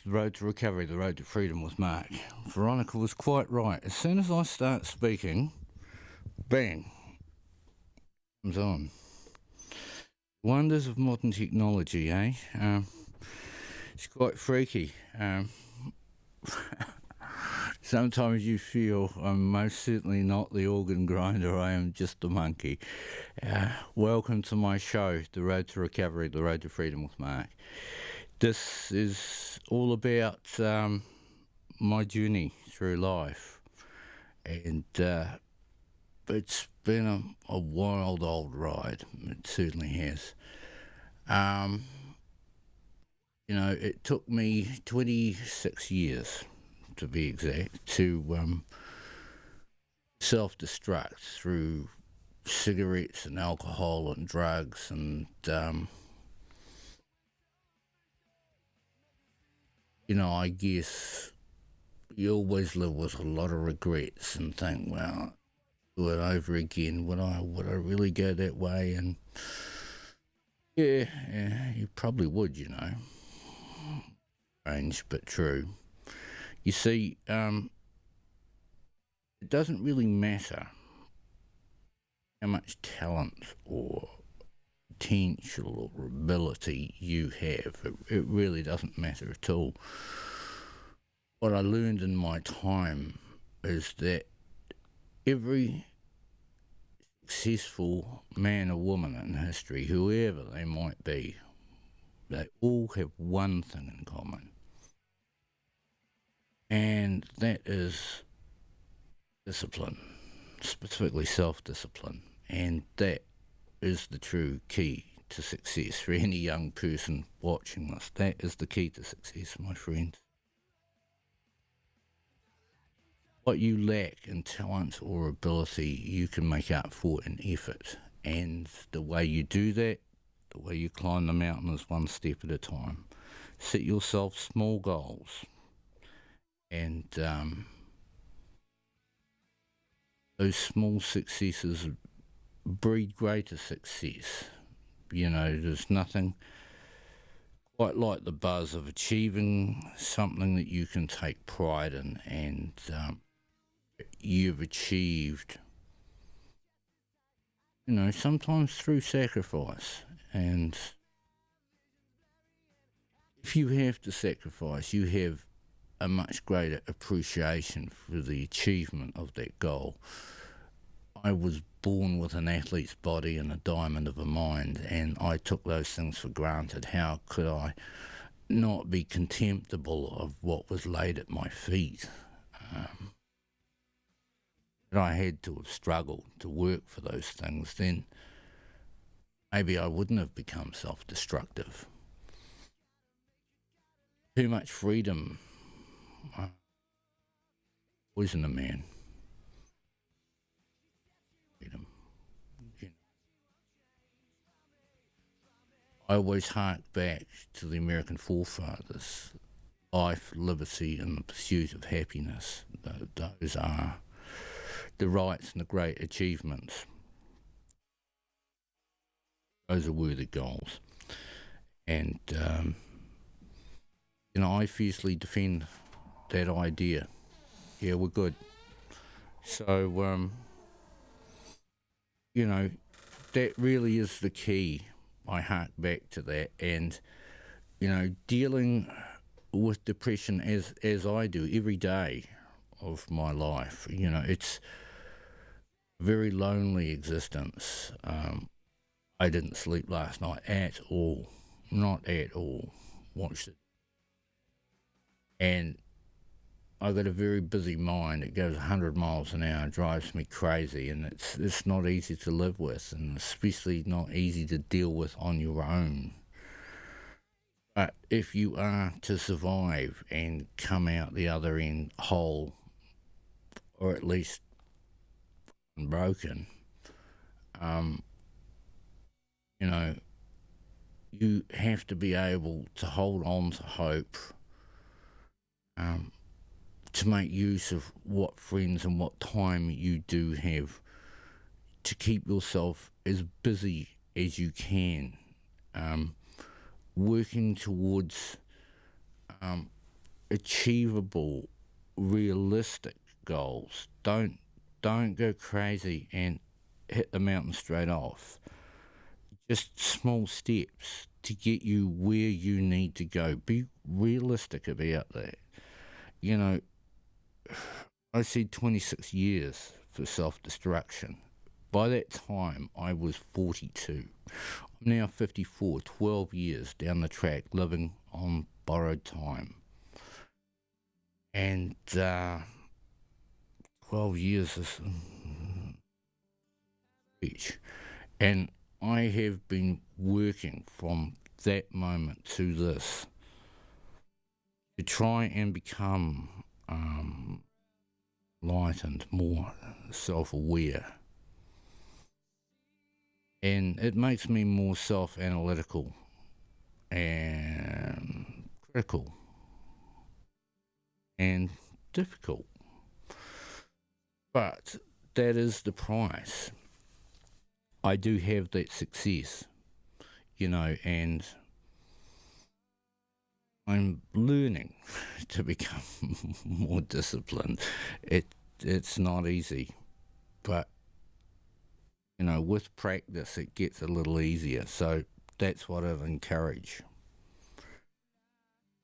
The Road to Recovery, The Road to Freedom with Mark. Veronica was quite right. As soon as I start speaking, bang, comes on. Wonders of modern technology, eh? It's quite freaky. Sometimes you feel I'm most certainly not the organ grinder, I am just a monkey. Welcome to my show, The Road to Recovery, The Road to Freedom with Mark. This is all about my journey through life, and it's been a wild old ride. It certainly has. It took me 26 years, to be exact, to self-destruct through cigarettes and alcohol and drugs, and I guess you always live with a lot of regrets and think, well, do it over again. Would I really go that way? And yeah, you probably would, Strange but true. You see, it doesn't really matter how much talent or potential or ability you have. It really doesn't matter at all. What I learned in my time is that every successful man or woman in history, whoever they might be, they all have one thing in common, and that is discipline, specifically self-discipline. And that is the true key to success for any young person watching this. That is the key to success, my friends. What you lack in talent or ability, you can make up for in effort. And the way you do that, the way you climb the mountain, is one step at a time. Set yourself small goals, and those small successes breed greater success. There's nothing quite like the buzz of achieving something that you can take pride in, and you've achieved, sometimes through sacrifice. And if you have to sacrifice, you have a much greater appreciation for the achievement of that goal. I was born with an athlete's body and a diamond of a mind, and I took those things for granted. How could I not be contemptible of what was laid at my feet? But I had to have struggled to work for those things, then maybe I wouldn't have become self-destructive. Too much freedom poison a man. Freedom. I always hark back to the American forefathers. Life, liberty, and the pursuit of happiness. Those are the rights and the great achievements. Those are worthy goals. And, I fiercely defend that idea. Yeah, we're good. So, that really is the key. I hark back to that. And, dealing with depression as I do every day of my life, it's a very lonely existence. I didn't sleep last night at all. Not at all. Watched it. And I got a very busy mind. It goes 100 miles an hour, drives me crazy, and it's not easy to live with, and especially not easy to deal with on your own. But if you are to survive and come out the other end whole, or at least unbroken, you have to be able to hold on to hope, to make use of what friends and what time you do have, to keep yourself as busy as you can, working towards achievable, realistic goals. Don't go crazy and hit the mountain straight off. Just small steps to get you where you need to go. Be realistic about that. You know, I said 26 years for self destruction. By that time, I was 42. I'm now 54, 12 years down the track, living on borrowed time. And 12 years is each. And I have been working from that moment to this to try and become lightened, more self-aware. And it makes me more self-analytical and critical and difficult. But that is the price. I do have that success, and I'm learning to become more disciplined. It's not easy, but with practice it gets a little easier. So that's what I'd encourage.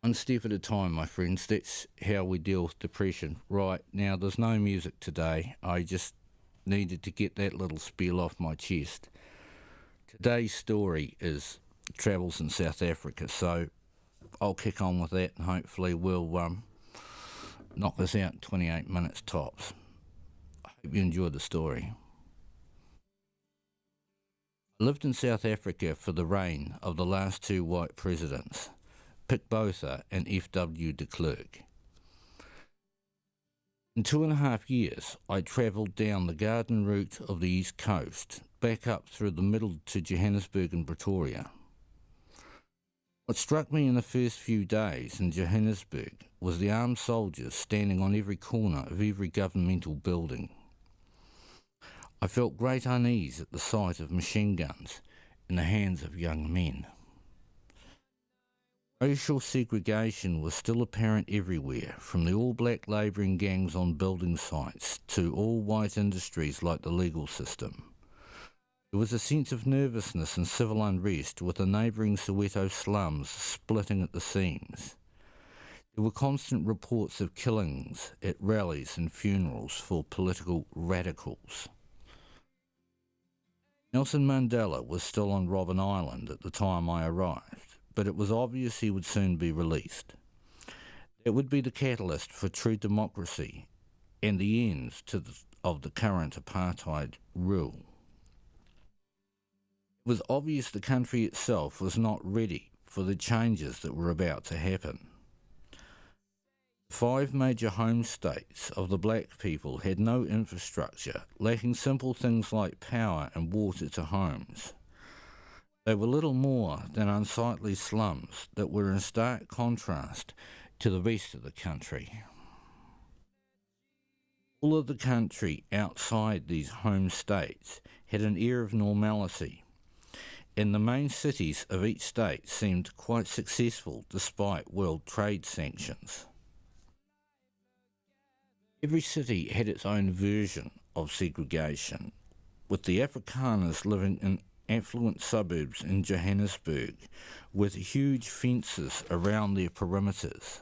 One step at a time, my friends. That's how we deal with depression. Right, now there's no music today. I just needed to get that little spiel off my chest. Today's story is travels in South Africa, so I'll kick on with that and hopefully we'll knock this out in 28 minutes tops. I hope you enjoyed the story. I lived in South Africa for the reign of the last two white presidents, Pik Botha and F.W. de Klerk. In 2.5 years, I travelled down the garden route of the East Coast, back up through the middle to Johannesburg and Pretoria. What struck me in the first few days in Johannesburg was the armed soldiers standing on every corner of every governmental building. I felt great unease at the sight of machine guns in the hands of young men. Racial segregation was still apparent everywhere, from the all-black labouring gangs on building sites to all-white industries like the legal system. There was a sense of nervousness and civil unrest, with the neighbouring Soweto slums splitting at the seams. There were constant reports of killings at rallies and funerals for political radicals. Nelson Mandela was still on Robben Island at the time I arrived, but it was obvious he would soon be released. It would be the catalyst for true democracy and the end of the current apartheid rule. It was obvious the country itself was not ready for the changes that were about to happen. 5 major home states of the black people had no infrastructure, lacking simple things like power and water to homes. They were little more than unsightly slums that were in stark contrast to the rest of the country. All of the country outside these home states had an air of normality, and the main cities of each state seemed quite successful despite world trade sanctions. Every city had its own version of segregation, with the Afrikaners living in affluent suburbs in Johannesburg with huge fences around their perimeters.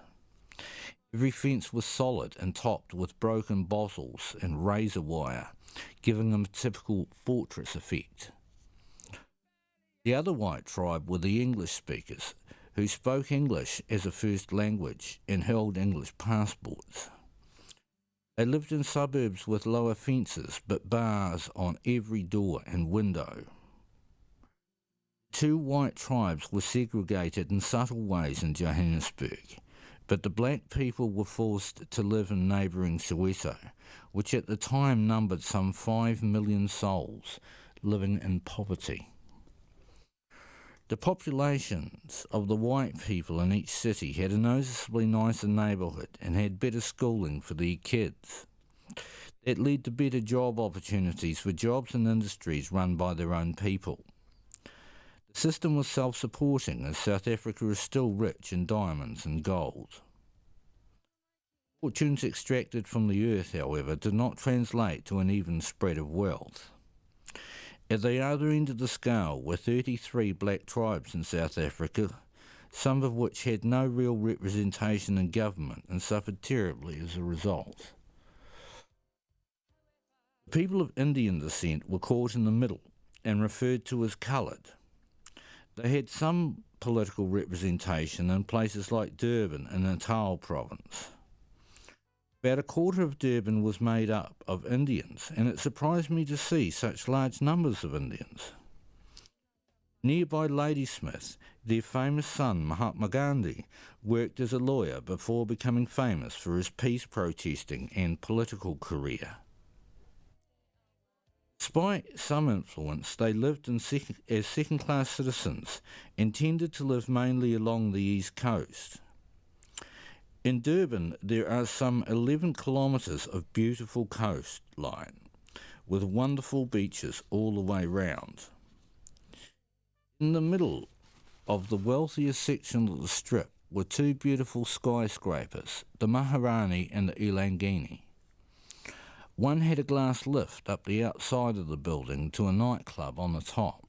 Every fence was solid and topped with broken bottles and razor wire, giving them a typical fortress effect. The other white tribe were the English speakers, who spoke English as a first language and held English passports. They lived in suburbs with lower fences but bars on every door and window. 2 white tribes were segregated in subtle ways in Johannesburg, but the black people were forced to live in neighbouring Soweto, which at the time numbered some 5 million souls living in poverty. The populations of the white people in each city had a noticeably nicer neighbourhood and had better schooling for their kids. That led to better job opportunities for jobs and industries run by their own people. The system was self-supporting, as South Africa is still rich in diamonds and gold. Fortunes extracted from the earth, however, did not translate to an even spread of wealth. At the other end of the scale were 33 black tribes in South Africa, some of which had no real representation in government and suffered terribly as a result. The people of Indian descent were caught in the middle and referred to as coloured. They had some political representation in places like Durban and Natal province. About a quarter of Durban was made up of Indians, and it surprised me to see such large numbers of Indians. Nearby Ladysmith, their famous son Mahatma Gandhi worked as a lawyer before becoming famous for his peace protesting and political career. Despite some influence, they lived as second-class citizens and tended to live mainly along the east coast. In Durban, there are some 11 kilometres of beautiful coastline, with wonderful beaches all the way round. In the middle of the wealthiest section of the strip were two beautiful skyscrapers, the Maharani and the Ilangeni. One had a glass lift up the outside of the building to a nightclub on the top.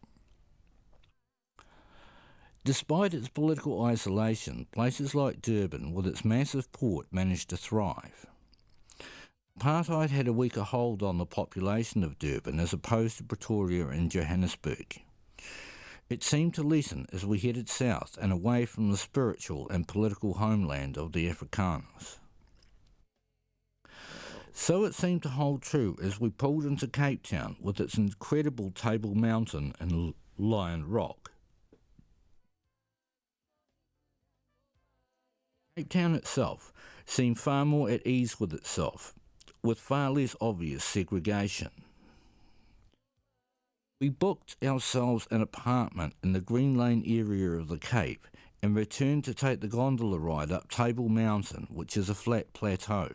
Despite its political isolation, places like Durban, with its massive port, managed to thrive. Apartheid had a weaker hold on the population of Durban as opposed to Pretoria and Johannesburg. It seemed to lessen as we headed south and away from the spiritual and political homeland of the Afrikaners. So it seemed to hold true as we pulled into Cape Town with its incredible Table Mountain and Lion Rock. Cape Town itself seemed far more at ease with itself, with far less obvious segregation. We booked ourselves an apartment in the Green Lane area of the Cape and returned to take the gondola ride up Table Mountain, which is a flat plateau.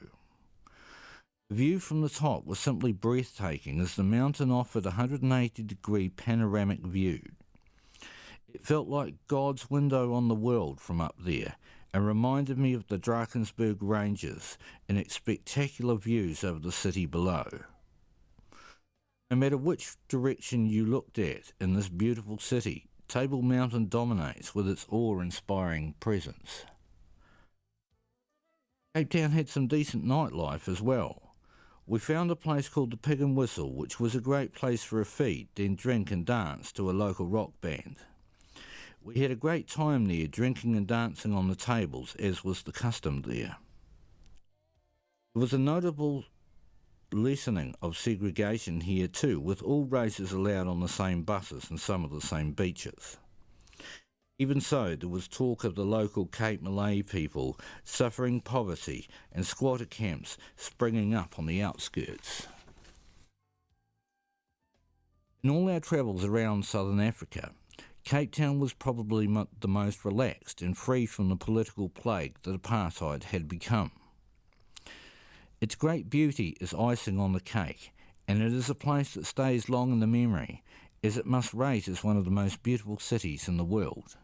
The view from the top was simply breathtaking as the mountain offered a 180-degree panoramic view. It felt like God's window on the world from up there and reminded me of the Drakensberg Ranges and its spectacular views over the city below. No matter which direction you looked at in this beautiful city, Table Mountain dominates with its awe-inspiring presence. Cape Town had some decent nightlife as well. We found a place called the Pig and Whistle, which was a great place for a feed, then drink and dance to a local rock band. We had a great time there, drinking and dancing on the tables, as was the custom there. There was a notable lessening of segregation here too, with all races allowed on the same buses and some of the same beaches. Even so, there was talk of the local Cape Malay people suffering poverty and squatter camps springing up on the outskirts. In all our travels around southern Africa, Cape Town was probably the most relaxed and free from the political plague that apartheid had become. Its great beauty is icing on the cake, and it is a place that stays long in the memory, as it must rate as one of the most beautiful cities in the world.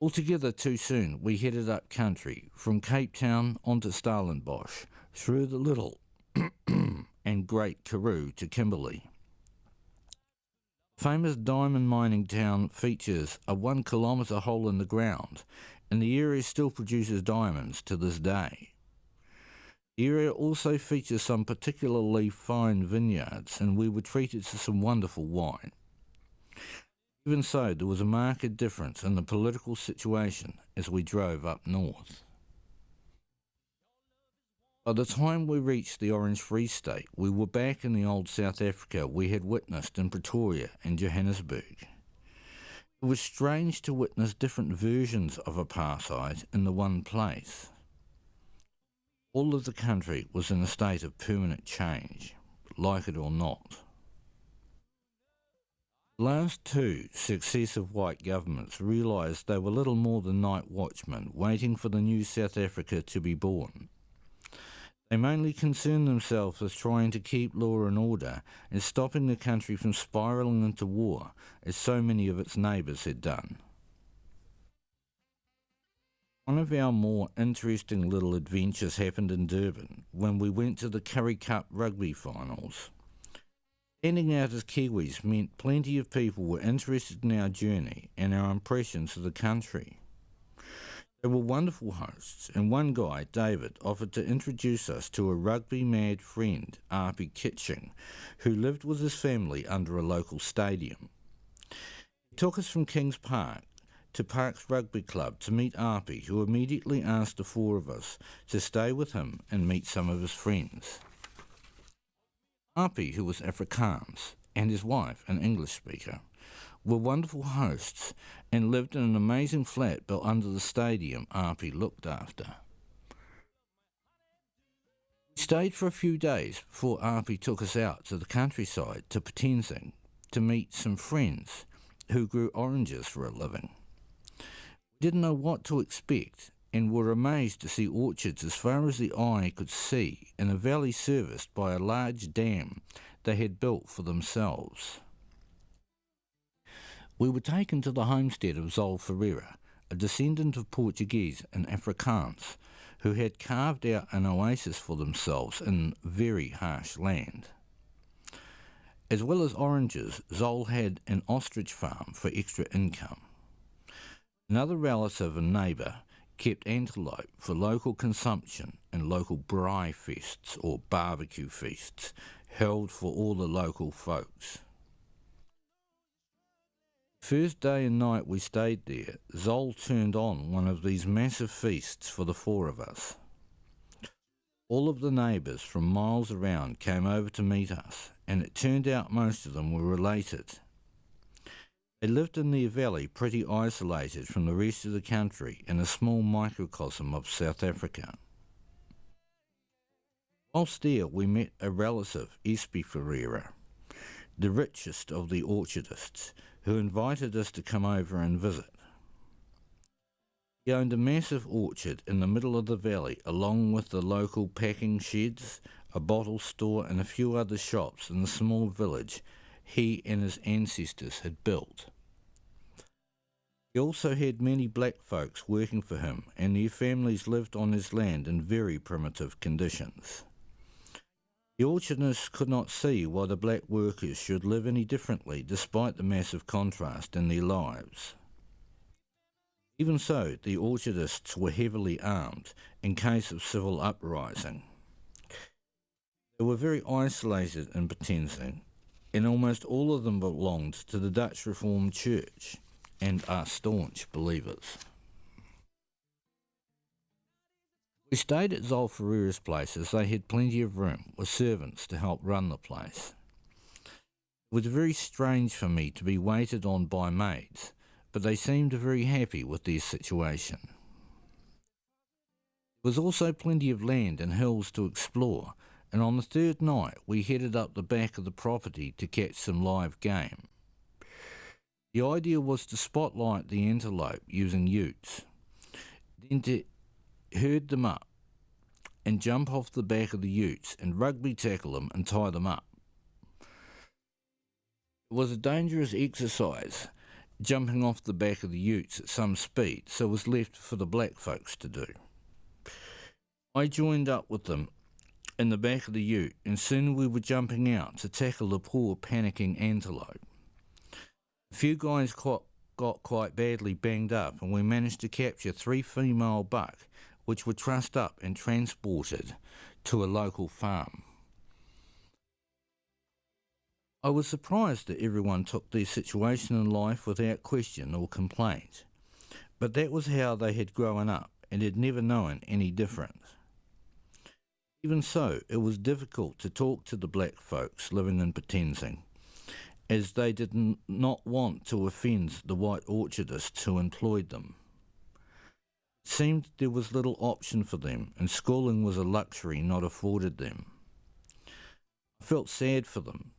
Altogether too soon, we headed up country, from Cape Town onto Stellenbosch, through the Little and Great Karoo to Kimberley. The famous diamond mining town features a 1 kilometre hole in the ground, and the area still produces diamonds to this day. The area also features some particularly fine vineyards, and we were treated to some wonderful wine. Even so, there was a marked difference in the political situation as we drove up north. By the time we reached the Orange Free State, we were back in the old South Africa we had witnessed in Pretoria and Johannesburg. It was strange to witness different versions of apartheid in the one place. All of the country was in a state of permanent change, like it or not. The last two successive white governments realised they were little more than night watchmen waiting for the new South Africa to be born. They mainly concerned themselves with trying to keep law and order and stopping the country from spiralling into war, as so many of its neighbours had done. One of our more interesting little adventures happened in Durban when we went to the Currie Cup rugby finals. Standing out as Kiwis meant plenty of people were interested in our journey and our impressions of the country. They were wonderful hosts, and one guy, David, offered to introduce us to a rugby-mad friend, Api Kitching, who lived with his family under a local stadium. He took us from Kings Park to Parks Rugby Club to meet Api, who immediately asked the four of us to stay with him and meet some of his friends. Api, who was Afrikaans, and his wife, an English speaker, were wonderful hosts and lived in an amazing flat built under the stadium Api looked after. We stayed for a few days before Api took us out to the countryside to Potenzing to meet some friends who grew oranges for a living. We didn't know what to expect and were amazed to see orchards as far as the eye could see in a valley serviced by a large dam they had built for themselves. We were taken to the homestead of Zol Ferreira, a descendant of Portuguese and Afrikaans, who had carved out an oasis for themselves in very harsh land. As well as oranges, Zol had an ostrich farm for extra income. Another relative and neighbour kept antelope for local consumption and local braai feasts or barbecue feasts held for all the local folks. First day and night we stayed there, Zol turned on one of these massive feasts for the four of us. All of the neighbours from miles around came over to meet us, and it turned out most of them were related. They lived in their valley pretty isolated from the rest of the country in a small microcosm of South Africa. Whilst there we met a relative, Espi Ferreira, the richest of the orchardists, who invited us to come over and visit. He owned a massive orchard in the middle of the valley, along with the local packing sheds, a bottle store and a few other shops in the small village he and his ancestors had built. He also had many black folks working for him, and their families lived on his land in very primitive conditions. The orchardists could not see why the black workers should live any differently despite the massive contrast in their lives. Even so, the orchardists were heavily armed in case of civil uprising. They were very isolated in Potenzing, and almost all of them belonged to the Dutch Reformed Church and are staunch believers. We stayed at Zol Ferreira's place as they had plenty of room with servants to help run the place. It was very strange for me to be waited on by maids, but they seemed very happy with their situation. There was also plenty of land and hills to explore, and on the third night we headed up the back of the property to catch some live game. The idea was to spotlight the antelope using utes, then to herd them up and jump off the back of the utes and rugby tackle them and tie them up. It was a dangerous exercise, jumping off the back of the utes at some speed, so it was left for the black folks to do. I joined up with them in the back of the ute, and soon we were jumping out to tackle the poor panicking antelope. A few guys got quite badly banged up, and we managed to capture 3 female buck, which were trussed up and transported to a local farm. I was surprised that everyone took their situation in life without question or complaint, but that was how they had grown up and had never known any different. Even so, it was difficult to talk to the black folks living in Potenzing, as they did not want to offend the white orchardists who employed them. It seemed there was little option for them, and schooling was a luxury not afforded them. I felt sad for them,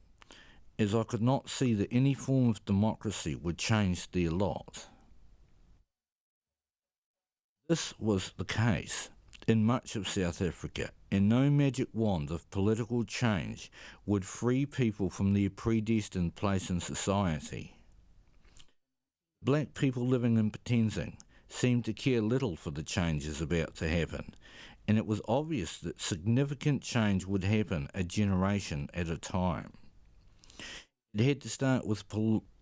as I could not see that any form of democracy would change their lot. This was the case in much of South Africa, and no magic wand of political change would free people from their predestined place in society. Black people living in Potenzing seemed to care little for the changes about to happen, and it was obvious that significant change would happen a generation at a time. It had to start with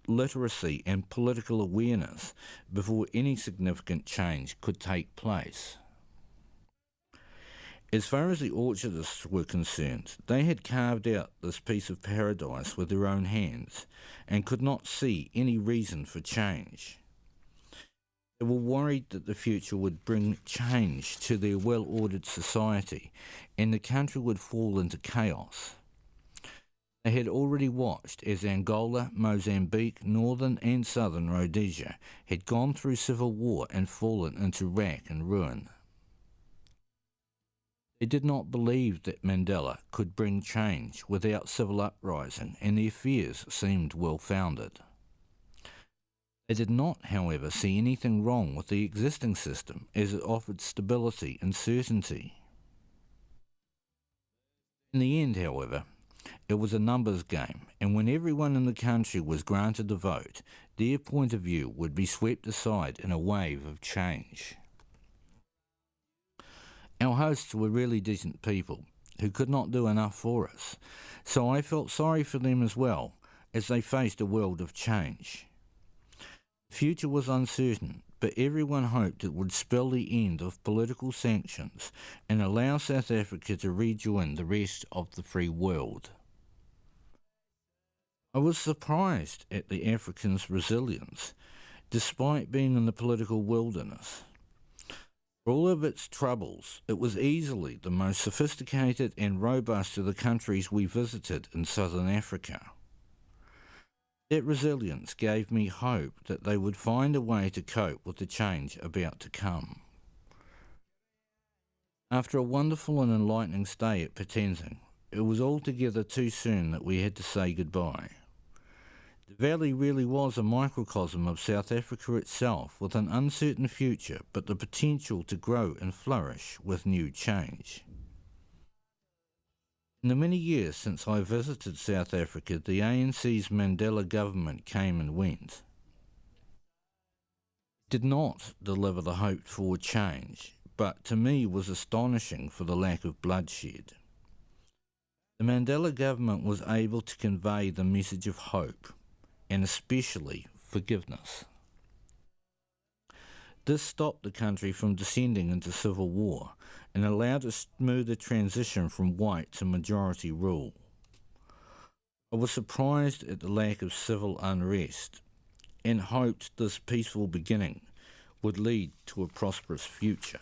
literacy and political awareness before any significant change could take place. As far as the orchardists were concerned, they had carved out this piece of paradise with their own hands and could not see any reason for change. They were worried that the future would bring change to their well-ordered society and the country would fall into chaos. They had already watched as Angola, Mozambique, northern and southern Rhodesia had gone through civil war and fallen into wreck and ruin. They did not believe that Mandela could bring change without civil uprising, and their fears seemed well-founded. They did not, however, see anything wrong with the existing system, as it offered stability and certainty. In the end, however, it was a numbers game, and when everyone in the country was granted the vote, their point of view would be swept aside in a wave of change. Our hosts were really decent people who could not do enough for us, so I felt sorry for them as well as they faced a world of change. The future was uncertain, but everyone hoped it would spell the end of political sanctions and allow South Africa to rejoin the rest of the free world. I was surprised at the Africans' resilience, despite being in the political wilderness. For all of its troubles, it was easily the most sophisticated and robust of the countries we visited in southern Africa. That resilience gave me hope that they would find a way to cope with the change about to come. After a wonderful and enlightening stay at Penzing, it was altogether too soon that we had to say goodbye. The valley really was a microcosm of South Africa itself, with an uncertain future but the potential to grow and flourish with new change. In the many years since I visited South Africa, the ANC's Mandela government came and went. It did not deliver the hoped-for change, but to me was astonishing for the lack of bloodshed. The Mandela government was able to convey the message of hope, and especially forgiveness. This stopped the country from descending into civil war and allowed a smoother transition from white to majority rule. I was surprised at the lack of civil unrest and hoped this peaceful beginning would lead to a prosperous future.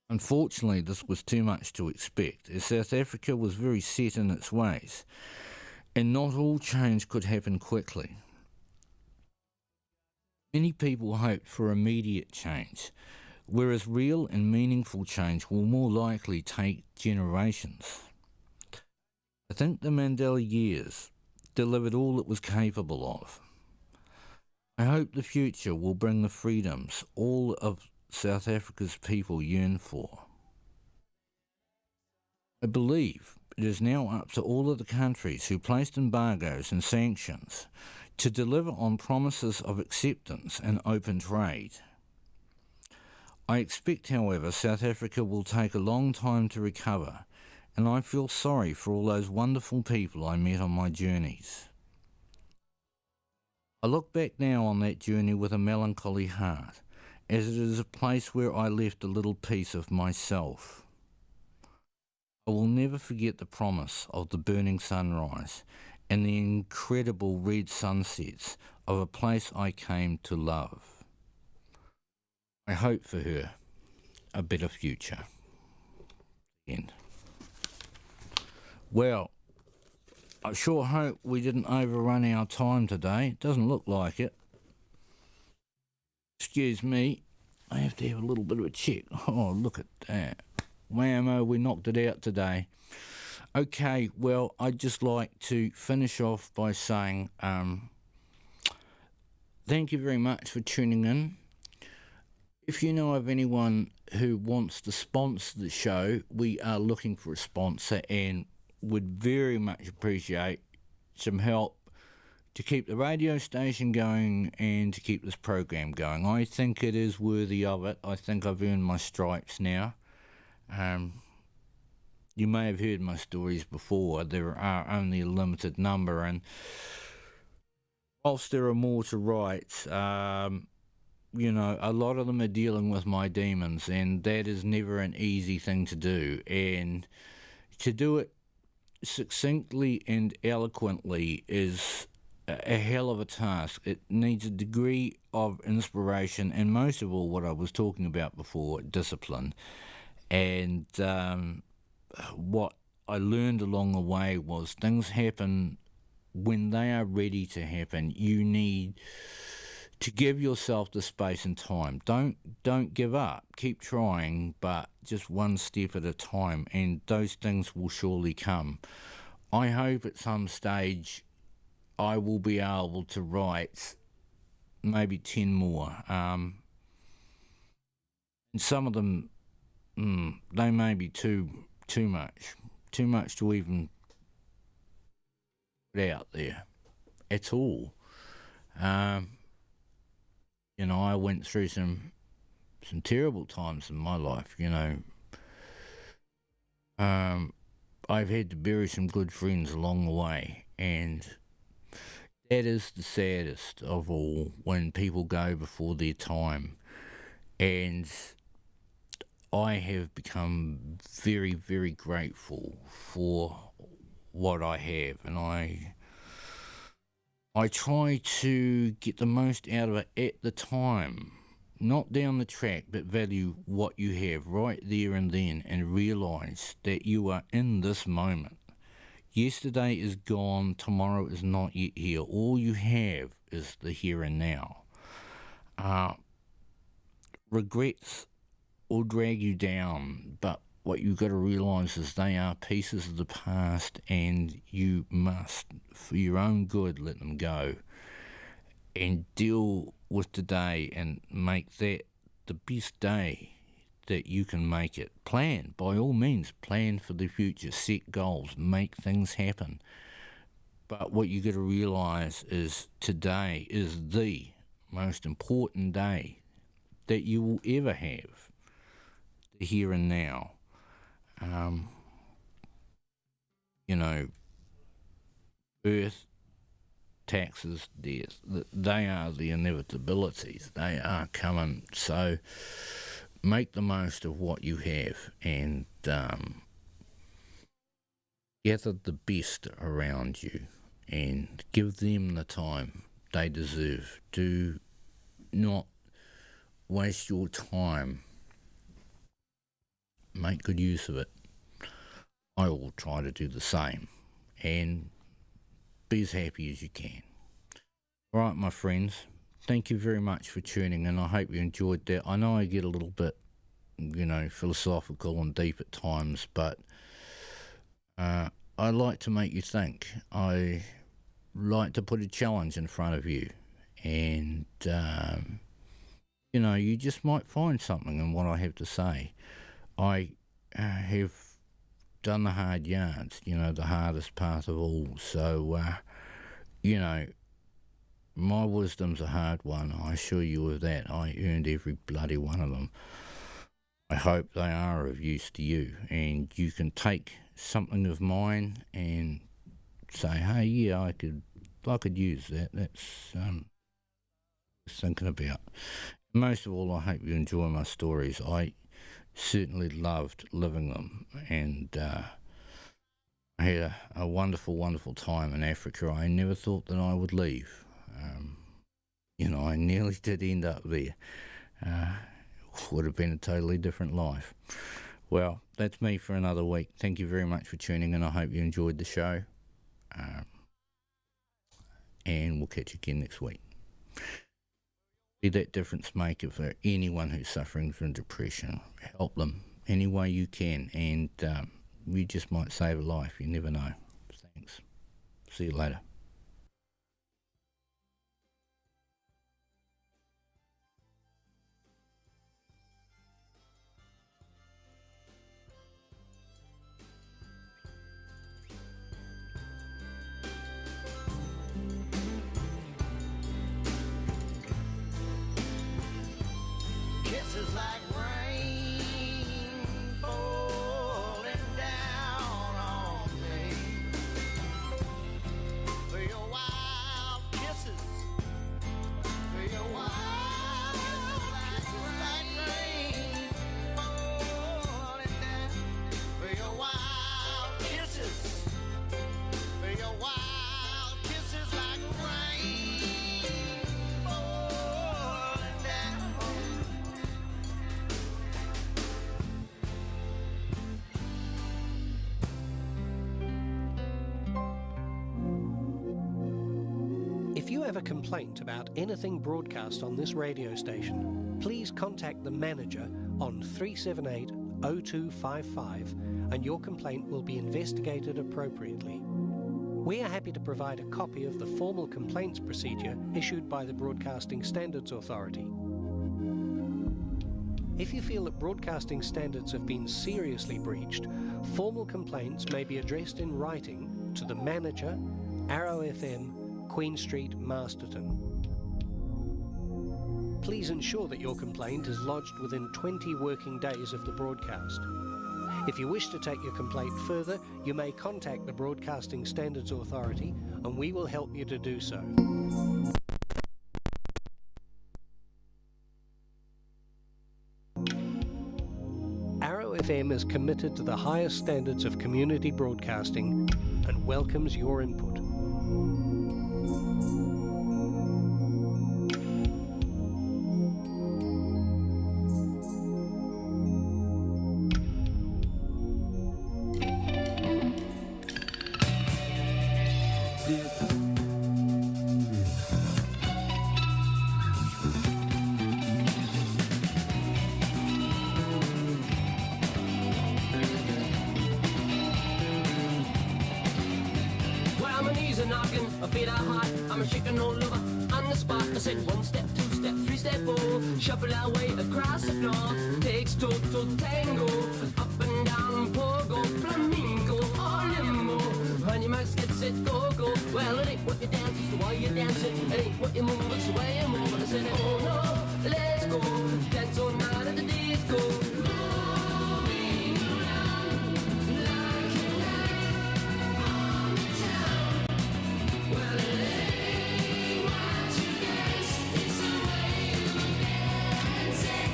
Unfortunately, this was too much to expect, as South Africa was very set in its ways, and not all change could happen quickly. Many people hoped for immediate change, whereas real and meaningful change will more likely take generations. I think the Mandela years delivered all it was capable of. I hope the future will bring the freedoms all of South Africa's people yearn for. I believe it is now up to all of the countries who placed embargoes and sanctions to deliver on promises of acceptance and open trade. I expect, however, South Africa will take a long time to recover, and I feel sorry for all those wonderful people I met on my journeys. I look back now on that journey with a melancholy heart, as it is a place where I left a little piece of myself. I will never forget the promise of the burning sunrise and the incredible red sunsets of a place I came to love. I hope for her a better future. End. Well, I sure hope we didn't overrun our time today. It doesn't look like it. Excuse me, I have to have a little bit of a check. Oh, look at that. Whammo, we knocked it out today. Okay, well, I'd just like to finish off by saying thank you very much for tuning in. If you know of anyone who wants to sponsor the show, we are looking for a sponsor and would very much appreciate some help to keep the radio station going and to keep this program going. I think it is worthy of it. I think I've earned my stripes now. You may have heard my stories before. There are only a limited number, and whilst there are more to write, you know, a lot of them are dealing with my demons, and that is never an easy thing to do. And to do it succinctly and eloquently is a hell of a task. It needs a degree of inspiration, and most of all, what I was talking about before, discipline. And what I learned along the way was things happen when they are ready to happen. You need to give yourself the space and time. Don't give up. Keep trying, but just one step at a time, and those things will surely come. I hope at some stage I will be able to write maybe 10 more. And some of them, they may be too much to even put out there at all. You know, I went through some terrible times in my life. You know, I've had to bury some good friends along the way, and that is the saddest of all, when people go before their time. And I have become very, very grateful for what I have, and I try to get the most out of it at the time, not down the track, but value what you have right there and then, and realise that you are in this moment. Yesterday is gone, tomorrow is not yet here. All you have is the here and now. Regrets will drag you down, but what you've got to realise is they are pieces of the past, and you must, for your own good, let them go and deal with today and make that the best day that you can make it. Plan, by all means, plan for the future, set goals, make things happen. But what you got to realise is today is the most important day that you will ever have, the here and now. You know, birth, taxes, death, they are the inevitabilities. They are coming. So make the most of what you have, and gather the best around you and give them the time they deserve. Do not waste your time. Make good use of it. I will try to do the same, and be as happy as you can. All right, my friends, thank you very much for tuning in. I hope you enjoyed that. I know I get a little bit, you know, philosophical and deep at times, but I like to make you think. I like to put a challenge in front of you, and you know, you just might find something in what I have to say. I have done the hard yards, you know, the hardest part of all. So, you know, my wisdom's a hard one, I assure you of that. I earned every bloody one of them. I hope they are of use to you, and you can take something of mine and say, hey, yeah, I could use that. That's thinking about. Most of all, I hope you enjoy my stories. I certainly loved living them, and I had a wonderful, wonderful time in Africa. I never thought that I would leave. You know, I nearly did end up there. Would have been a totally different life. Well, that's me for another week. Thank you very much for tuning in. I hope you enjoyed the show. And we'll catch you again next week. Be that difference maker for anyone who's suffering from depression. Help them any way you can, and you just might save a life. You never know. Thanks. See you later. like rain falling down on me. For your wild kisses, for your wild kisses like rain falling down. For your wild kisses, for your wild kisses like rain falling down. If you have a complaint about anything broadcast on this radio station, please contact the manager on 378 0255 and your complaint will be investigated appropriately. We are happy to provide a copy of the formal complaints procedure issued by the Broadcasting Standards Authority. If you feel that broadcasting standards have been seriously breached, formal complaints may be addressed in writing to the manager, Arrow FM, Queen Street, Masterton. Please ensure that your complaint is lodged within 20 working days of the broadcast. If you wish to take your complaint further, you may contact the Broadcasting Standards Authority and we will help you to do so. Arrow FM is committed to the highest standards of community broadcasting and welcomes your input. Shuffle our way across the floor. Takes total tango. Up and down, pogo, flamingo, or limbo. Honey Max gets it, go, go. Well, it ain't what you dance, it's the way you dance it. It ain't what you move, it's the way you move. I said, oh no, let's go. Dance all night at the disco. Moving around like a light on the town. Well, it ain't what you dance, it's the way you dance it.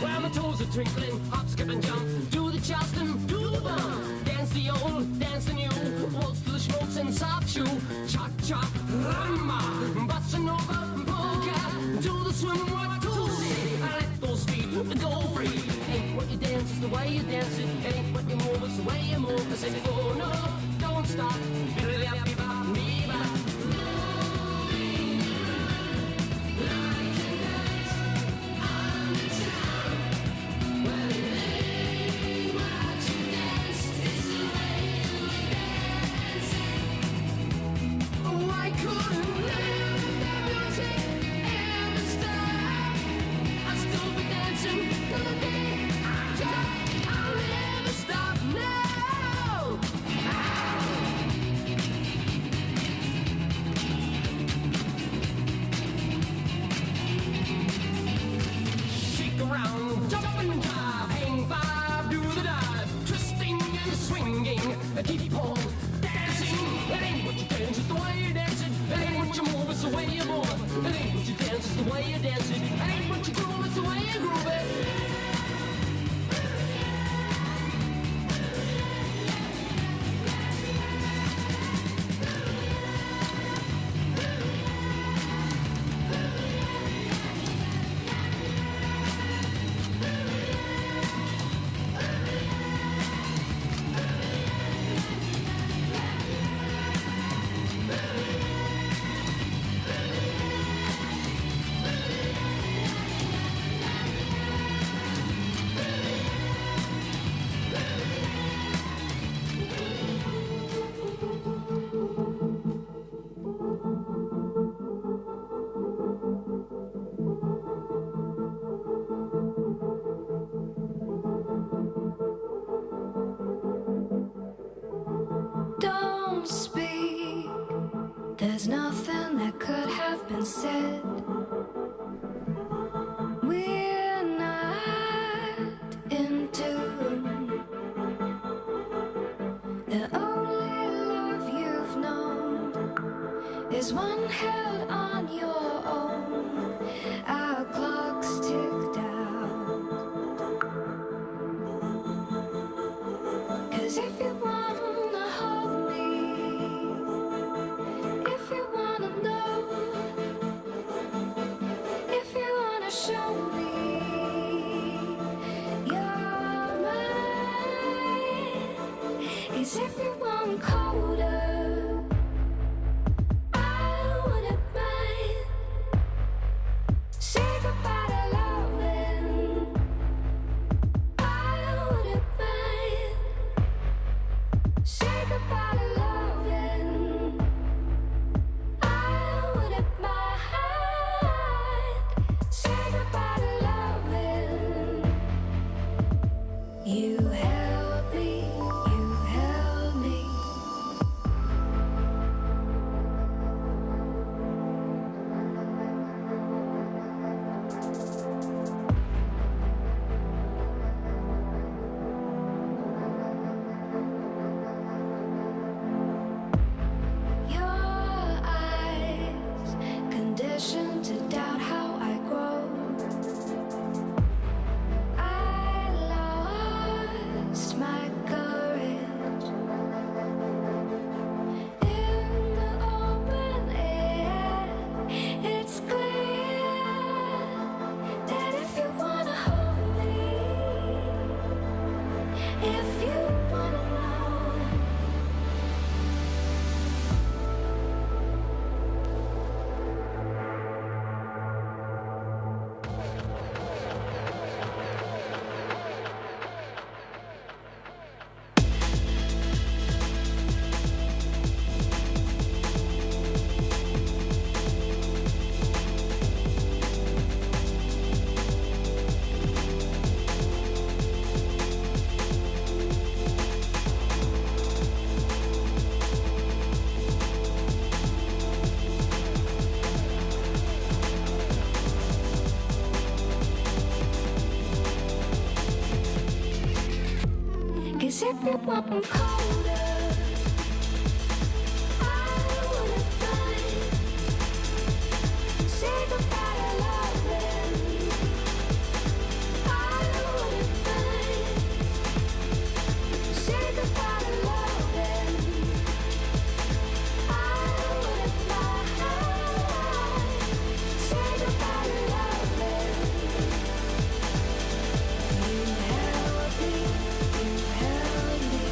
Well, my toes are twinkling, hop, skip and jump. Do the Charleston, do the bump. Dance the old, dance the new. Waltz to the schmaltz and soft shoe. Cha-cha, rumba, bossa nova, polka. Do the swim, walk, tootsie. I let those feet go free. Ain't what you dance, it's the way you dance it. Ain't what you move, it's the way you move. I said, oh no, don't stop. Bibbidi-bop-bee-bop, bee-bop. Moving around like a light on the town. Well, it ain't what you dance, it's the way you dance it. Oh, I couldn't live without music ever stop. I'll still be dancing till the day I die. I'll never stop now. Shake around, jump and jive, hang five, do the dive, twisting and swinging, keep on dancing. It ain't what you dance, it's the way you dance it. It ain't what you move, it's the way you move. It ain't what you dance, it's the way you dance it. It ain't what you groove, it's the way you groove it. said we're not in tune. The only love you've known is one held on your own. Our clocks ticked out. 'Cause if you wanna hold me, if you wanna know, if you wanna show me you're mine, is if you want colder, I wouldn't mind. Say goodbye to loving, I wouldn't mind. Say goodbye to loving, I wouldn't mind. Say goodbye to loving. You held me, you held me. Your eyes conditioned to doubt how I grow. I lost my courage in the open air. It's clear that if you wanna hold me, if you wanna know, cause if you want colder, I wouldn't mind. Say goodbye to loving, I wouldn't mind. Say goodbye to loving, I wouldn't mind. Say goodbye to loving. You held me, you held me.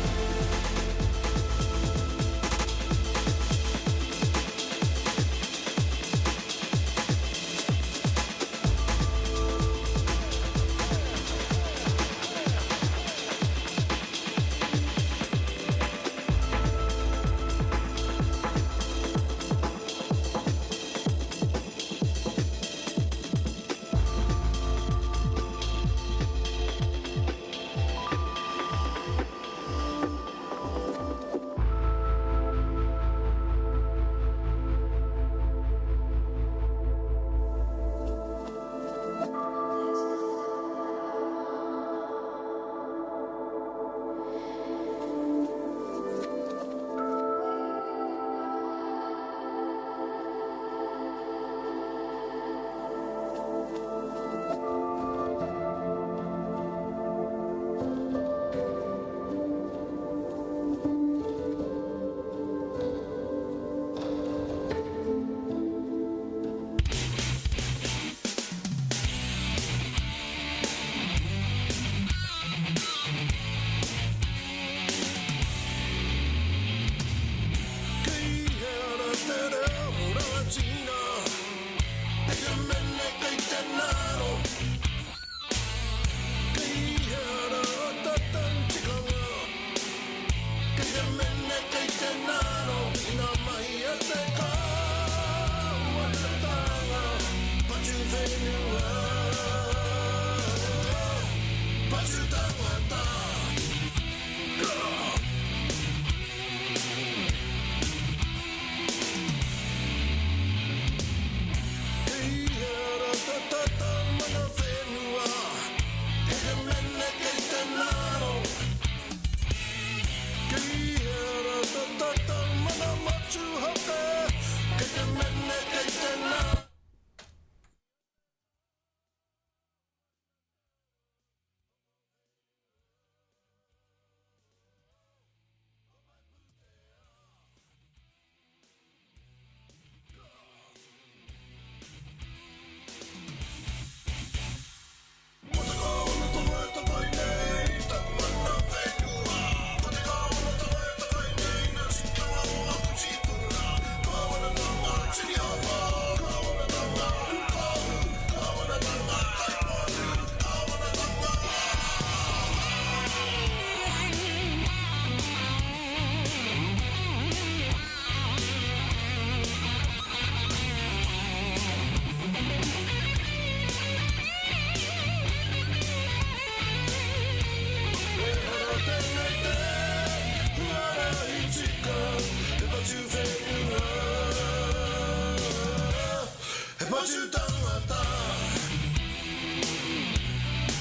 Masutangata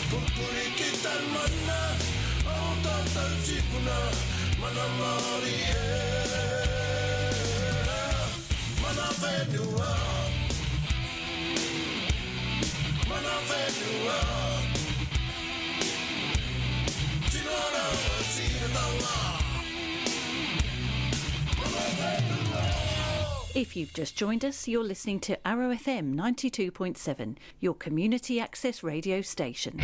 Kupurikitan mana Autatan sikuna Mana marie Mana venua Mana venua Sinora Sinatanga Mana venua. If you've just joined us, you're listening to Arrow FM 92.7, your community access radio station.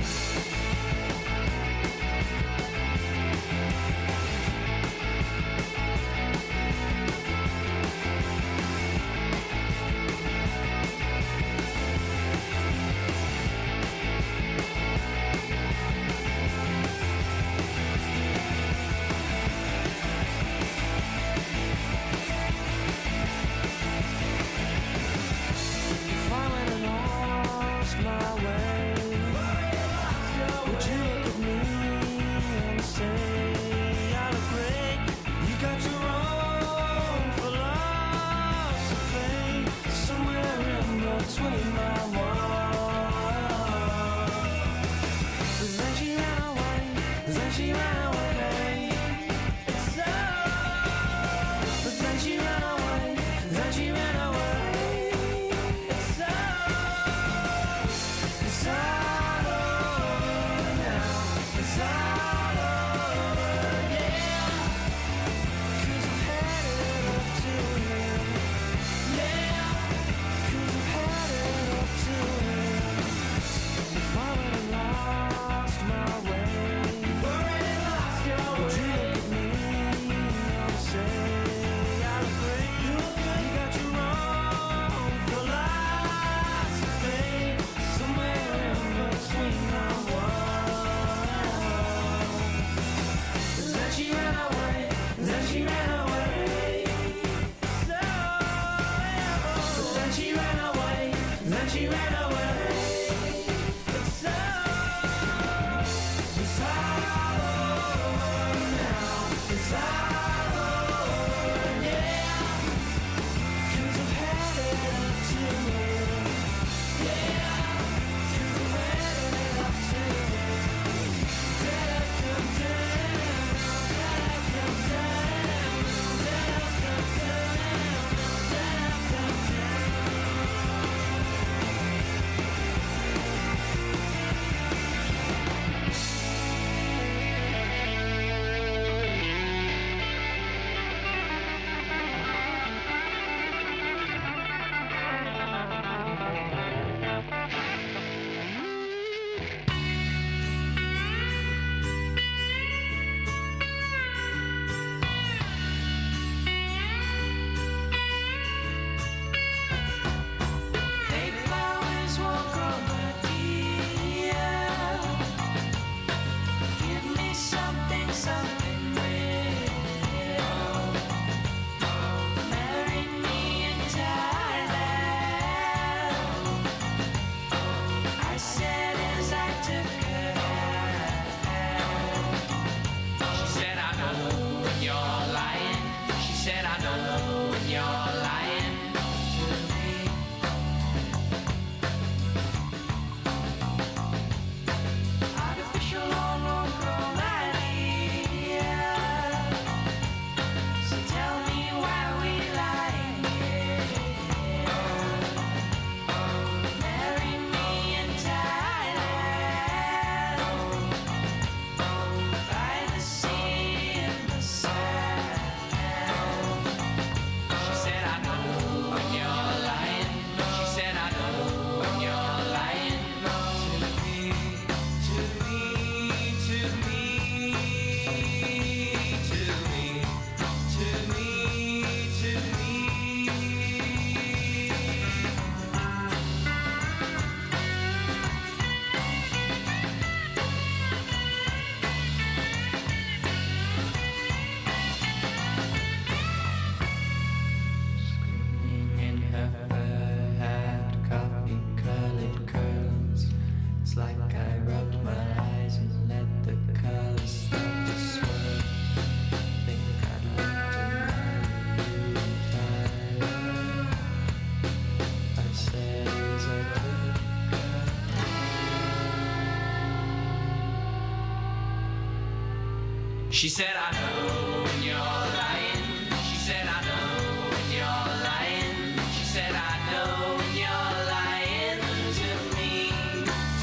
She said, I know when you're lying. She said, I know when you're lying. She said, I know when you're lying to me,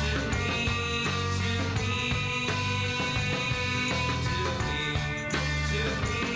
to me, to me, to me,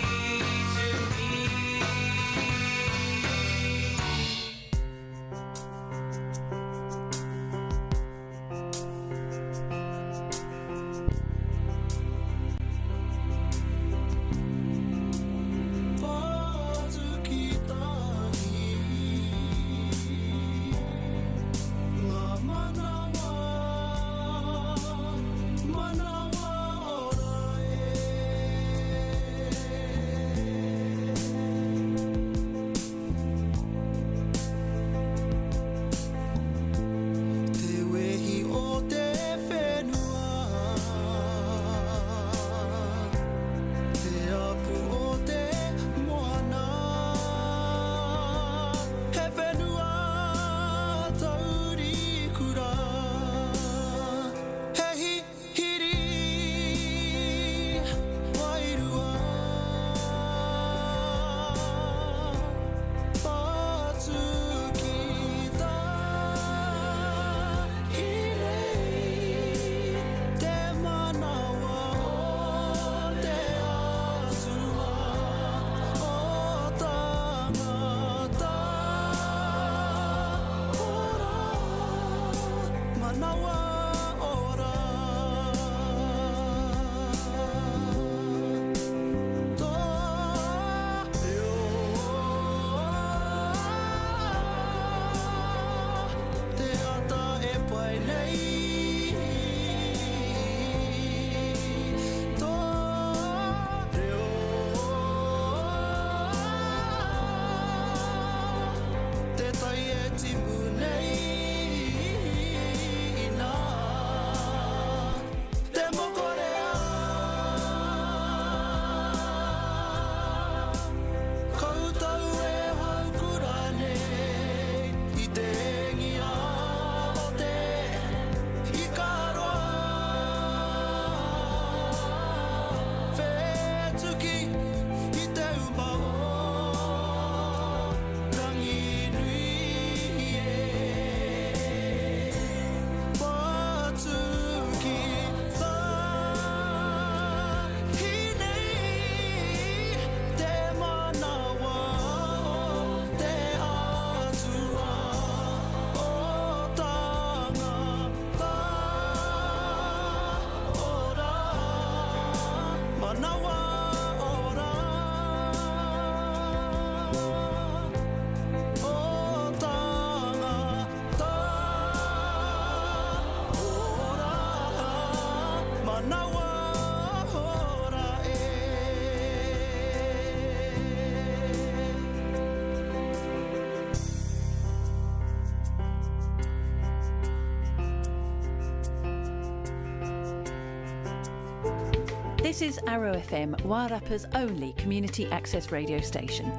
This is Arrow FM, Wairarapa's only community access radio station.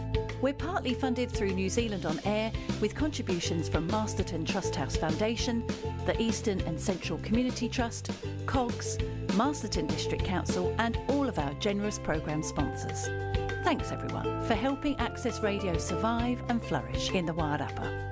We're partly funded through New Zealand On Air, with contributions from Masterton Trust House Foundation, the Eastern and Central Community Trust, COGS, Masterton District Council and all of our generous programme sponsors. Thanks everyone for helping Access Radio survive and flourish in the Wairarapa.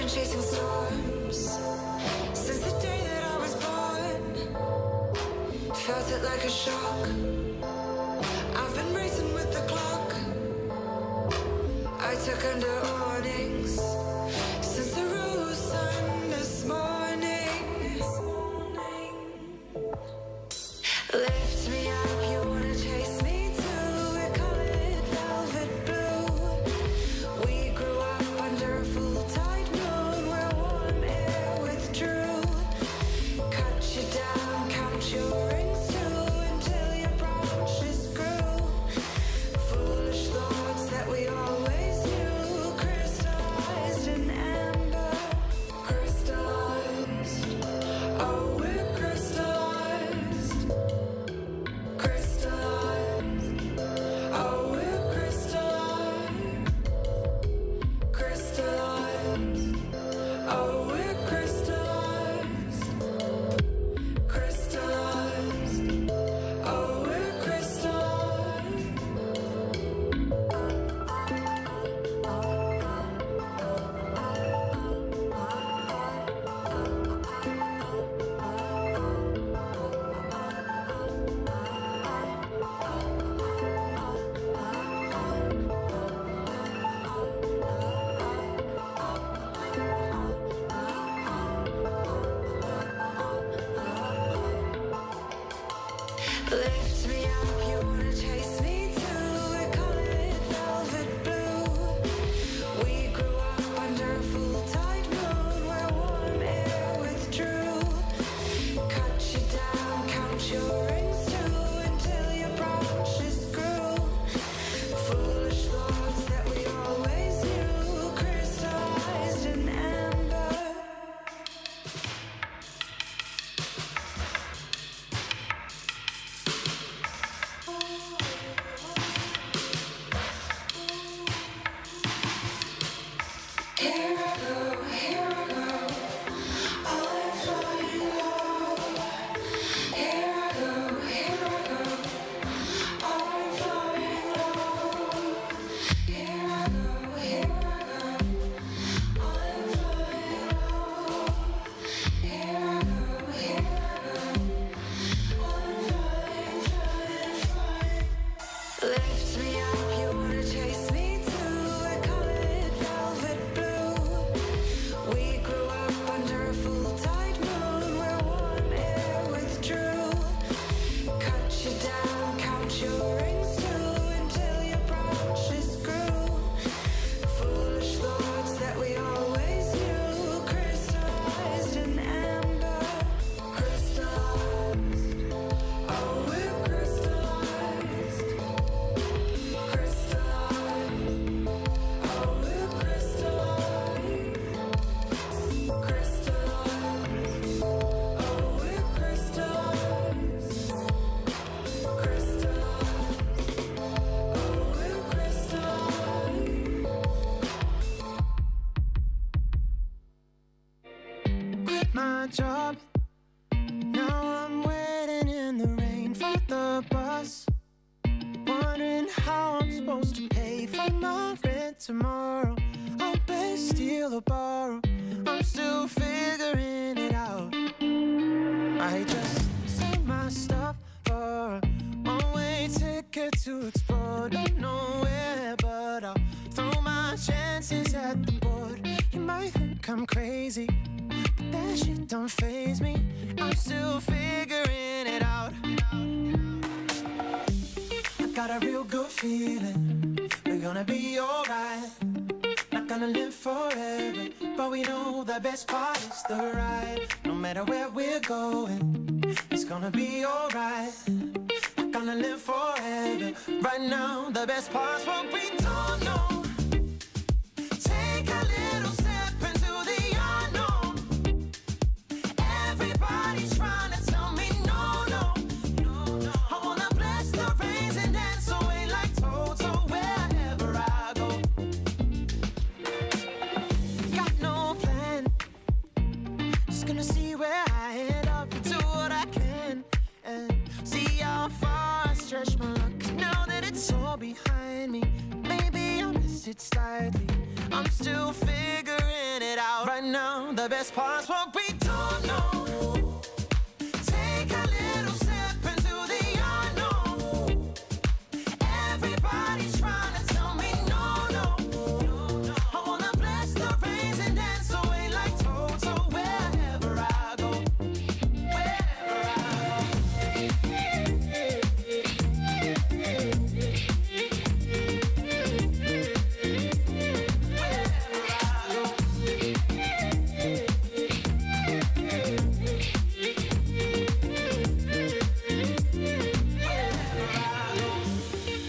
Chasing storms since the day that I was born. Felt it like a shock. I've been racing with the clock. I took under warnings since the rose sun this morning. Lift me up, you wanna chase me too. my job. Now I'm waiting in the rain for the bus, wondering how I'm supposed to pay for my rent tomorrow. I'll pay, steal or borrow, I'm still figuring it out. I just sold my stuff for a one-way ticket to explore. Don't know where, but I'll throw my chances at the board. You might think I'm crazy, but that shit don't faze me. I'm still figuring it out. I got a real good feeling we're gonna be alright. Not gonna live forever, but we know the best part is the ride. No matter where we're going, it's gonna be alright. Not gonna live forever. Right now, the best part's what we don't know. Take a little step into the unknown. Everybody's trying to tell me no, no, no, no. I wanna bless the rains and dance away like Toto wherever I go. Got no plan, just gonna see where I end up, do what I can, and see how far I stretch my luck. Now that it's all behind me, maybe I miss it slightly. I'm still figuring it out. Right now, the best part's what we don't know. Take a little step into the unknown. Everybody's trying to tell me no, no, no, no. I wanna bless the rains and dance away like Toto wherever I go. Wherever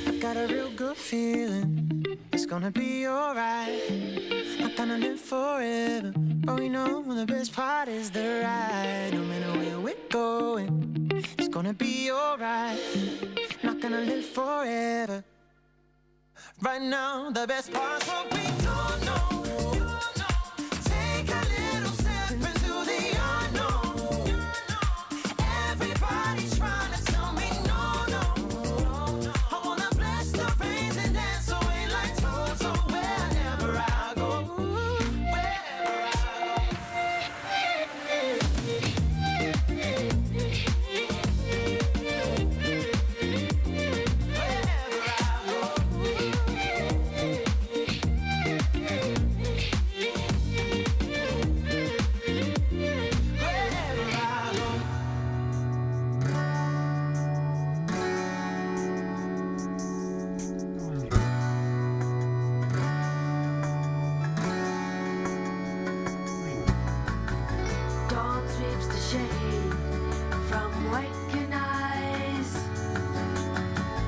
I got a real good feeling it's gonna be alright. Not gonna live forever, but we know the best part is the ride. No matter where we're going, it's gonna be alright. Not gonna live forever. Right now, the best part's what we don't know. Take a little step into the unknown. Everybody's trying to tell me no, no. I wanna bless the rains and dance away like Toto wherever I go. Wherever Dawn sweeps the shade from waking eyes,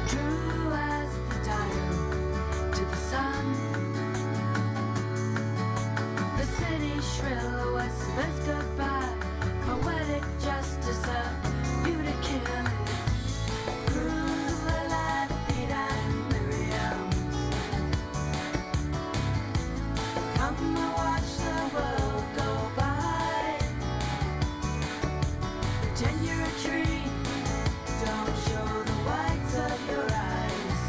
true as the dial to the sun. The city shrill whispers goodbye, poetic justice, a view to kill it. Cruise the Latitude and Miriam. Come and watch the world go by. Pretend you're a tree, don't show the whites of your eyes.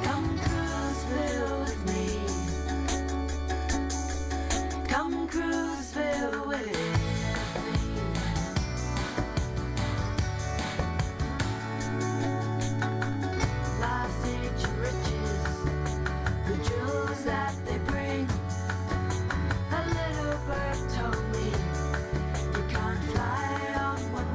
Come Cruiseville with me. Come Cruiseville with me. Life's ancient riches, the jewels that they bring. A little bird told me you can't fly on one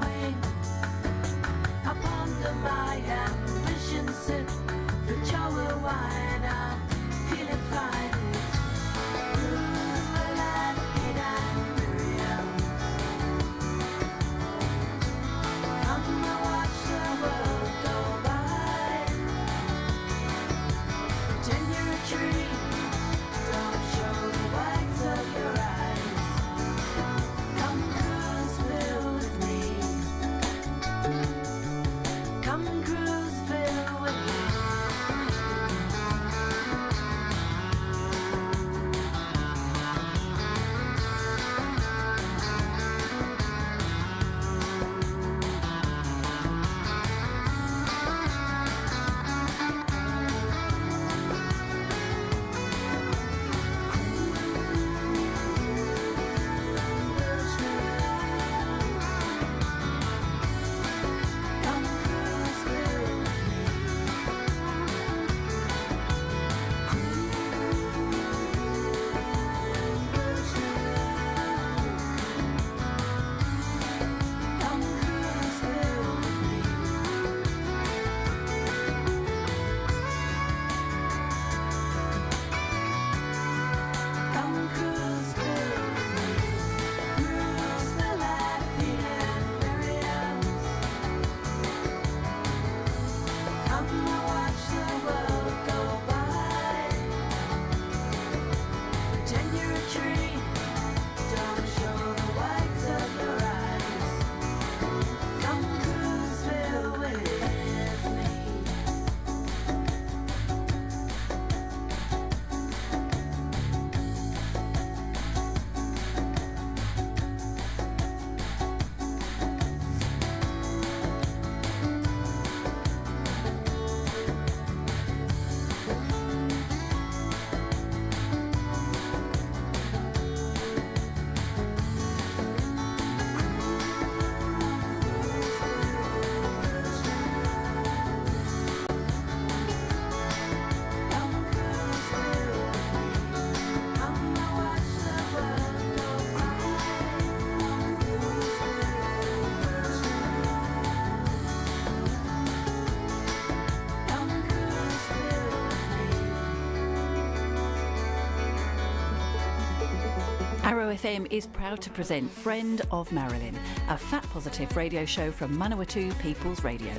FM is proud to present Friend of Marilyn, a fat-positive radio show from Manawatu People's Radio.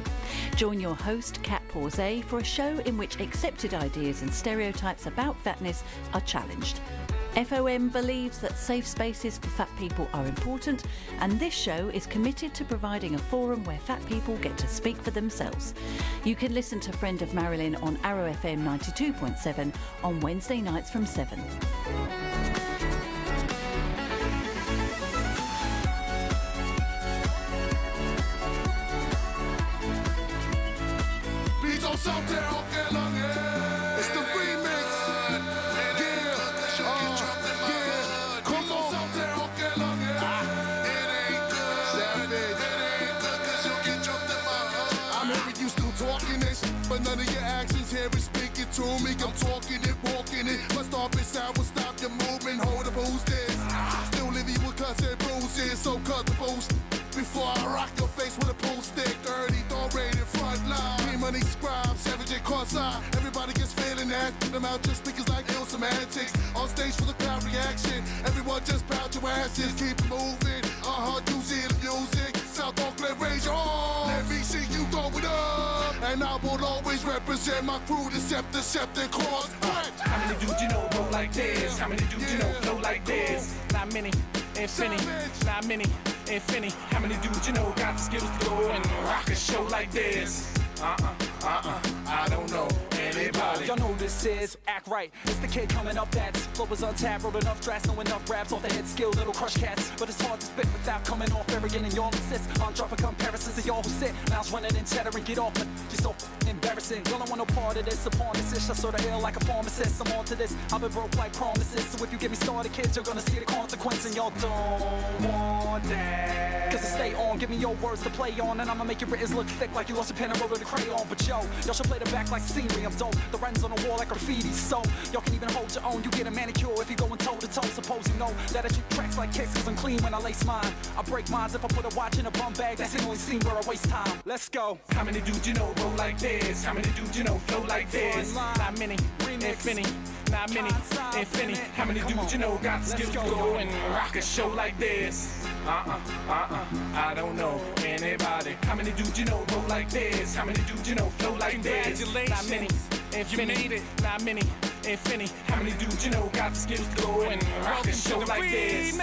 Join your host, Kat Porzay, for a show in which accepted ideas and stereotypes about fatness are challenged. FOM believes that safe spaces for fat people are important, and this show is committed to providing a forum where fat people get to speak for themselves. You can listen to Friend of Marilyn on Arrow FM 92.7 on Wednesday nights from 7. It's the remix. Come on. I'm hearing you still talking this, but none of your actions here is speaking to me. I'm talking it, walking it. My stop is sound will stop your movement. Hold up, who's this? Still living with cuts and bruises, so cut the boost. Before I rock your face with a pool stick, 30, don't rate it front line. P-Money scribe, savage and cross-eye. Everybody gets feeling that. Put them out just speakers like ill semantics. On stage for the crowd reaction. Everyone just pound your asses, keep it moving. You see the music. South Oakland, raise your arms. Let me see you throw it up. And I will always represent my crew, the Decepticons. How many dudes you know roll like this? How many dudes you know flow like this? Not many, infinity. Not many, infinity. How many dudes you know got the skills to go and rock a show like this? I don't know anybody. Y'all know who this is, act right. It's the kid coming up that's flow is untapped, wrote enough drafts, know enough raps off the head skill, little crush cats. But it's hard to spit without coming off arrogant, and y'all insist on dropping comparisons to y'all who sit. Mouths running and chattering, get off, but you're so embarrassing. Y'all don't want no part of this, upon this ish. I sort of ill like a pharmacist. I'm on to this, I've been broke like promises. So if you get me started, kids, you're gonna see the consequence, and y'all don't want that. Cause I stay on, give me your words to play on, and I'ma make your writtens look thick like you lost a pen and wrote it a crayon. But yo, y'all should play the back like scenery, I'm dope. The writings on the wall like graffiti, so y'all can even hold your own. You get a manicure if you going toe to toe. Suppose you know that I shoot tracks like kicks, cause I'm clean when I lace mine. I break minds if I put a watch in a bum bag. That's the only scene where I waste time. Let's go. How many dudes you know roll like this? How many dudes you know flow like this? Not many, infinity. Not many, infinity. How many dudes you know got the skills to go and rock a show like this? I don't know anybody. How many dudes you know roll like this? How many dudes you know flow like this? Not many, infinity. Not many, infinity. How many dudes you know got the skills to go and rock a show like this?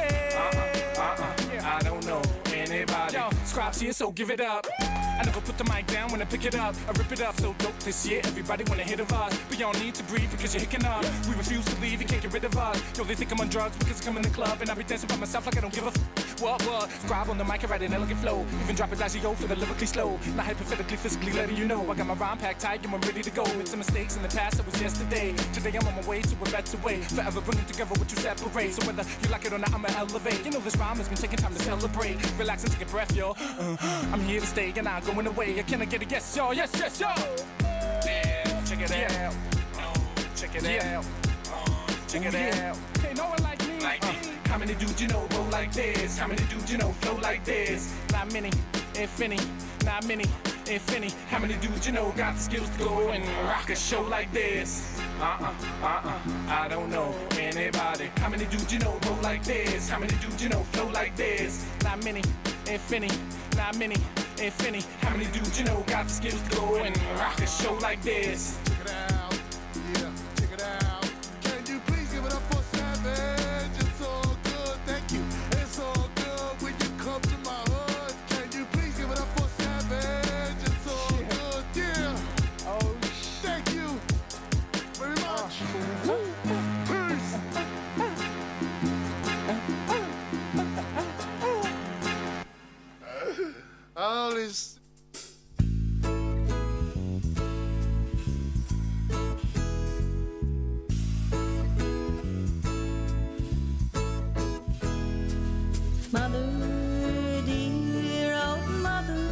I don't know anybody. Yo, Scribes here, so give it up. I never put the mic down when I pick it up. I rip it up, so dope this year. Everybody wanna hit of us, but y'all need to breathe because you're hicking up. We refuse to leave, you can't get rid of us. Yo, they think I'm on drugs because I come in the club and I be dancing by myself like I don't give a what? Scribe on the mic, I write an elegant flow. Even drop it as you go for the lyrically slow. Not hypothetically, physically letting you know I got my rhyme packed tight, I'm ready to go. Made some mistakes in the past, that was yesterday. Today I'm on my way to a better way. Forever bringing together what you separate. So whether you like it or not, I'ma elevate. You know this rhyme has been taking time to celebrate. Relax and take a breath, yo. I'm here to stay, you're not going away. Can I get a yes, yo? Yes, yes, yo. Yeah, check it out. Check it out. Check it out. Ain't no one like me. How many dudes you know roll like this? How many dudes you know flow like this? Not many, infinity. Not many, infinity. How many dudes you know got the skills to go and rock a show like this? I don't know anybody. How many dudes you know roll like this? How many dudes you know flow like this? Not many, infinity. Not many, infinity. How many dudes you know got the skills to go and rock a show like this? Check it out, yeah, check it out. Can you please give it up for Savage? It's all good, thank you. It's all good when you come to my hood. Can you please give it up for Savage? It's all good, yeah. Oh, thank you very much. Peace. All this. Mother, dear old mother,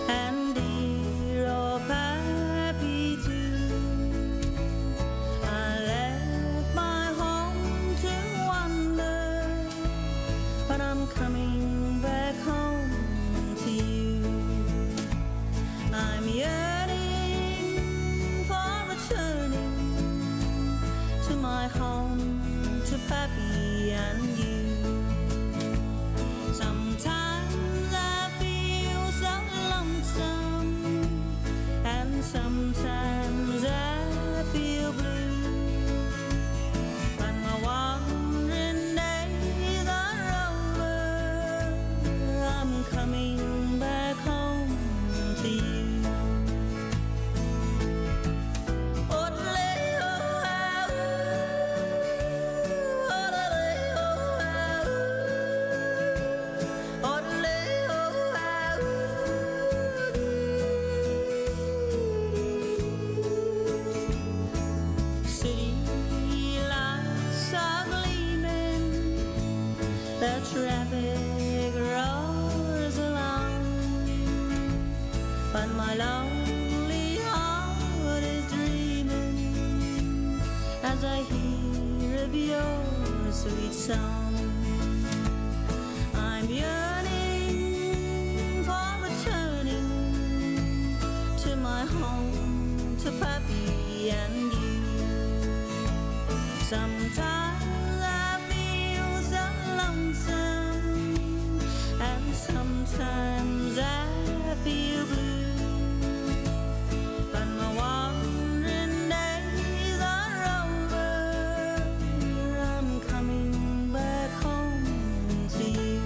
and dear old pappy too. I left my home to wander, but I'm coming back home to you. I'm yearning for returning to my home, to pappy The traffic roars along, but my lonely heart is dreaming as I hear of your sweet song. I'm yearning for returning to my home, to Pappy and you. Sometimes I feel so lonesome, and sometimes I feel blue. But my wandering days are over. I'm coming back home to you.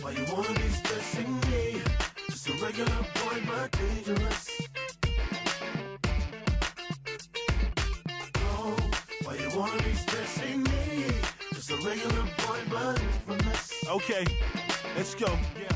Why you wanna be stressing me? Just a regular boy, but dangerous. Oh, why you wanna be stressing me? Just a regular boy, but infamous. Okay, let's go. Yeah.